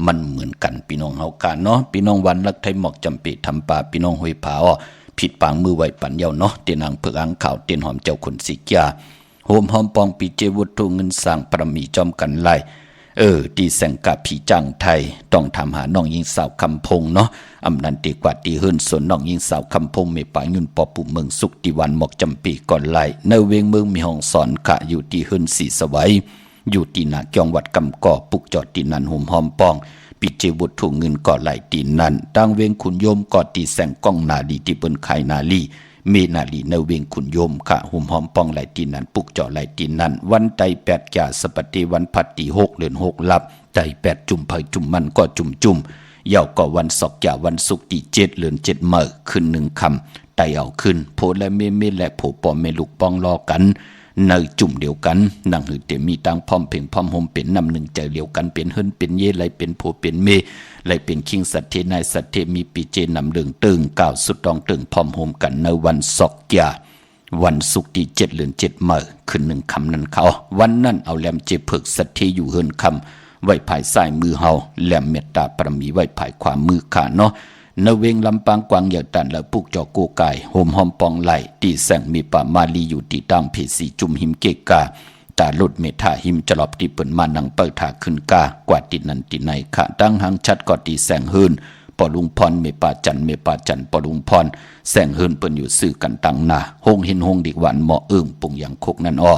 มันเหมือนกันพี่น้องเฮากาเนาะพี่น้องวันลักไทยหมอกจำปีทำป่าพี่น้องห้วยผาผิดปางมือไหวปันเยาเนาะเตียนางเผือกอังข่าวเตียนหอมเจ้าขุนสิกยาโฮมหอมปองปีเจวุฒเงินสร้างปรมีจอมกันไล่ตีแสงกับผีจังไทยต้องทำหาน้องยิงสาวคำพงเนาะอำนันตีกว่าตีเฮิรนส่วนน้องยิงสาวคำพงเมปายุนปอปุเมืองสุขติวันหมอกจำปีก่อนไล่ในเวงเมืองมีห้องสอนขะอยู่ที่เฮิรนสีสวัยอยู่ที่นาจองวัดกำก่อปุกจอดตีนันห่มหอมปองปิเจบุตรถูกเงินก่อไหลตีนันตั้งเวงขุนโยมก่อตีแสงก้องนาลีที่เปิ้นไข่นาลีเมนาลีในเวงขุนโยมขะห่มหอมปองไหลตีนันปุกจอไหลตีนันวันไต8จ่าสปฏิวันพัดตี6เดือน6ลับใจ8จุ่มไผจุ่มมันก็จุ่มเย่าก็วันศอกจ่าวันศุกร์ที่7เดือน7มื้อขึ้น1คำไตเอาขึ้นโพและเมและโผปอมเมลูกปองรอกัน ในจุ่มเดียวกันนังหือเตมีตังพร้อมเพ่งพร้อมห่มเป็นนำหนึ่งใจเดียวกันเป็นเฮินเป็นเย่ไหลเป็นโผเป็นเมไหลเป็นคิงสัตเทนายสัตเทมีปีเจนำเดืองตึงกล่าวสุดดองตึงพร้อมห่มกันในวันศอกยาวันศุกร์ที่7 เดือน 7เมื่อขึ้นหนึ่งคำนั้นเขาวันนั้นเอาแหลมเจเพิกสัตเทอยู่เฮินคำไว้ภายซ้ายมือเฮาแหลมเมตตาปรมีไว้ภายขวามือขาเนาะนเวงลำปางกวางเหยาตันและปุกจอโกไก่โฮมหอมปองไหลตีแสงมีป่ามาลีอยู่ที่ตั้งเพสีจุมหิมเกกาตาลุดเมธาหิมจลอบที่เปิ่นมานังเปิดถาขึ้นกากว่าติดนันติในขะตั้งหางชัดก็ตีแสงหืนปอลุงพรเมป่าจันปอลุงพรแสงหืนเปิ่นอยู่ซื่อกันตั้งนาหงหินหงดิกหวานเหมาะอึ้งปุ่งอย่างคกนั่นอ้อ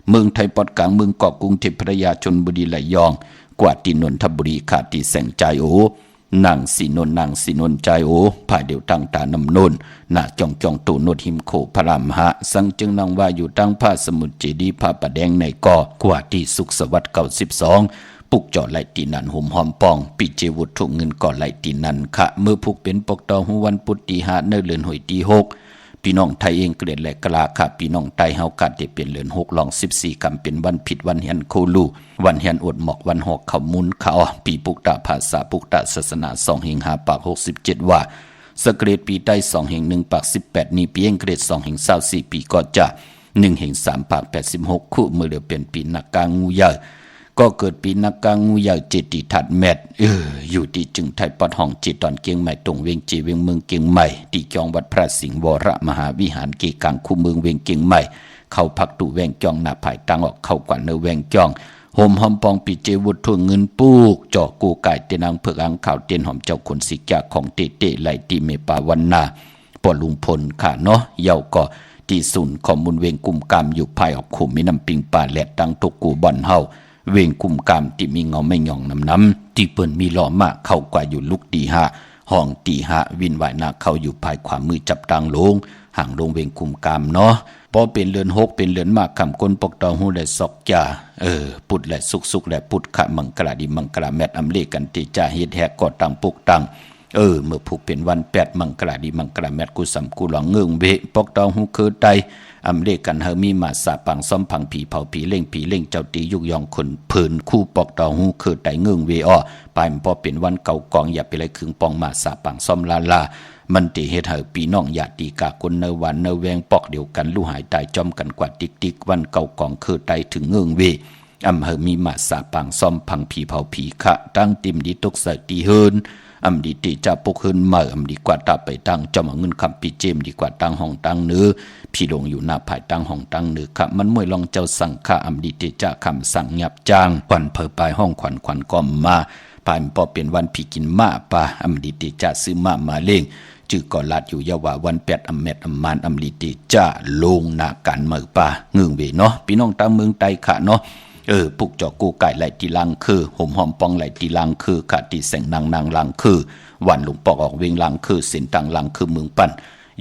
เมืองไทยปอดกลางเมืองเกาะกรุงเทพพระยาชนบุรีไหลยองกว่าตินนทบุรีขาดตีแสงใจโอนางสีนนใจโอภายเดียวตั้งตานำนนนาจองตูนดหิมโคพระรามหะสังจึงนางว่าอยู่ตั้งผ้าสมุทรเจดีผ้าประแดงในกอกว่าที่สุขสวัสดิ์92ปุกจอไหลตีนันห่มหอมปองปิเจวุฒุเงินก่อไหลตีนันคะเมื่อพุกเป็นปกตอหุวันพุทธิหาเนเลือนหอยตี6พี่น้องไทยเองเกลียดและกลาค่ะพี่น้องไทยเฮากัดได้เป็นเลือน6ลอง14คำเป็นวันผิดวันเฮียนโคลูวันเฮียนอดหมอกวันหอกเขามุนเขาปีปุกตะภาษาปุกตะศาสนา2 เฮง5 ปาก67ว่าสเกรดปีใต้2 เฮง1 ปาก18นี่ปีเองเกรด2 เฮง24ปีก็จะ1 เฮง3 ปาก86คู่มือเหลือเป็นปีนักกางูใหญ่ก็เกิดปีนักกางูใหญ่เจติทัดแมทอยู่ที่จึงไทยปอดห้องจิตตอนเกียงใหม่ตรงเวียงจีเวียงเมืองเกียงใหม่ที่จองวัดพระสิงห์วรมหาวิหารเกกังคู่เมืองเวียงเกียงใหม่เข้าพักตุเวียงจองหน้าภายตั้งออกเข้ากว่าเนเวียงจองโฮมหอมปองปีเจวุฒทั่วเงินปูกจอกูไก่เตนางเผือกอังข่าวเตียนหอมเจ้าขนสิกาของเตไหลตีเมปาวันนาปอลุงพลค่ะเนาะเยาก็ที่ศูนย์ข้อมูลเวียงกุมกามอยู่ภายออกขุมมีน้ำปิงป่าและตั้งตกกูบ่อนเฮาเวงกุมกามที่มีเงาไม่หย่องน้ำที่เปิ้นมีล้อมากเข้ากว่าอยู่ลุกตีห้าห้องตีห้าวินไหวนาเข้าอยู่ภายขวามือจับตังลงห่างลงเวงกุมกามเนาะพอเป็นเลือน6เป็นเลือนมากคำก้นปกตองหูและศอกจ่าปุดและสุกและปุดขะมังกราดิมังกราแมทอำเลกันติจ่าเฮ็ดแหกก่อตังปุกตังเมื่อผูกเป็นวัน8มังกราดิมังกราแมทกุสัมกุหลองเงืองเวปกตองหูคือไตอำเลกันเฮมีมาสาปังซ้อมพังผีเผาผีเล่งเจ้าตียุกยองคนผืนคู่ปอกตองหูคือไตเงืองเวอ้อไปพอเป็นวันเก่ากองอย่าไปเลยขึงปองมาสาปังซ้อมลามันติเฮ็ดให้พี่น้องญาติกาคนเนวันเนแวงปอกเดียวกันลู่หายตายจอมกันกว่าติ๊กวันเก่ากองคือไตถึงเงืองเวอำเฮมีมาสาปังซ้อมพังผีเผาผีคะตั้งติมดีตกใส่ตีเฮินอำดีติจะปกเฮินเมื่ออำดีกว่าตาไปตั้งจอมเงินคำปีเจมดีกว่าตั้งห้องตั้งเนื้อพี่ลงอยู่หน้าภายตั้งห้องตั้งเนื้อค่ะมันมวยลองเจ้าสั่งค่าอำดีติจะคำสั่งหยับจ้างควันเพอปลายห้องควันก้อมมาผ่านพอเป็นวันพี่กินมาปาอำดีติจะซื้อมาเล่งจื่อก่อลาดอยู่ยาวาวัน8อำเม็ดอำมานอำลีติจะลงหน้ากันเมื่อป่าเงืองเวเนาะพี่น้องตามเมืองไตค่ะเนาะปุกจอกูไก่ไหลตีลังคือห่มหอมปองไหลตีลังคือขาตีแสงนางลังคือวันหลวงปอกออกเวงลังคือเส้นตังลังคือเมืองปั่น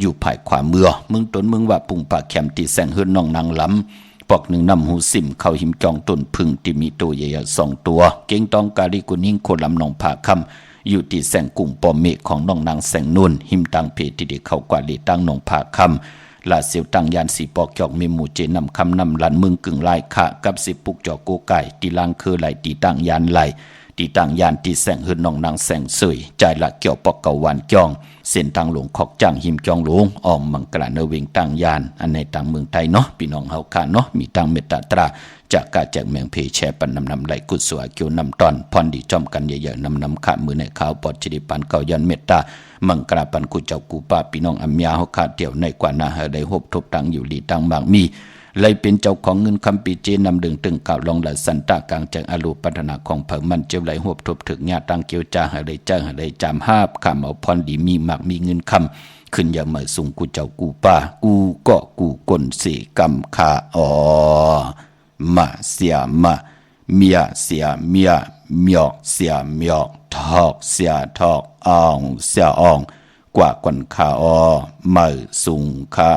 อยู่ภายขวาเมืองต้นเมืองว่าปุงปากแคมตีแสงเฮือนน้องนางล้ำปอกหนึ่งนำหูสิมเข้าหิมจองต้นพึ่งที่มีตัวใหญ่2 ตัวเก่งตองกาลิกุนิ่งโคลำนองผาคำอยู่ที่แสงกุ่งปอมเมฆของน้องนางแสงนุ่นหิมตังเพที่ได้เข้ากว่าลีตั้งนองผาคำลาเสียวตังยานสีปอกจอกมีหมู่เจนำคำนำลันเมืองกึ่งลายขะกับสิปุกจอกโกไก่ตีลังคือไหลตีตั้งยานไหลตีตั้งยานตีแสงเฮือนน้องนางแสงเสยใจละเกี่ยวปอกเกาวันจองเส้นทางหลวงขอกจ้างหิมจองหลวงออมมังกรเนเวงตั้งยานอันในต่างเมืองไทยเนาะพี่น้องเฮาค่ะเนาะมีตั้งเมตตาตราจากกาแจกแมงเพแชปันนำไหลกุศลเกี่ยวนำตอนพรดีจอมกันเยอะๆนำขามือในขาวปอดจิริปันเก่ายันเมตตามังกราปันกุเจ้ากูป้าพี่น้องอัมยาเฮาค่ะเดี่ยวในกว่านาเฮได้ฮบทบตังอยู่ลีตังบางมีเลยเป็นเจ้าของเงินคำปีเจนำดึงตึงเก่าลองหลัดสันตากลางจากอรูปัฒนาของเผิงมันเจ้าไหลหบทบถึกญาตังเกียวจ้าหาได้จ้าหาได้จามหาบคำเอาพรดีมีมากมีเงินคำขึ้นอย่ามาสูงกูเจ้ากูป้ากูก็กูกลเสกำขามาเสียมาเมียเสียเมียเมียเสียเมียทอกเสียทอกอ่องเสียอ่องกว่ากวนขามาสูงขา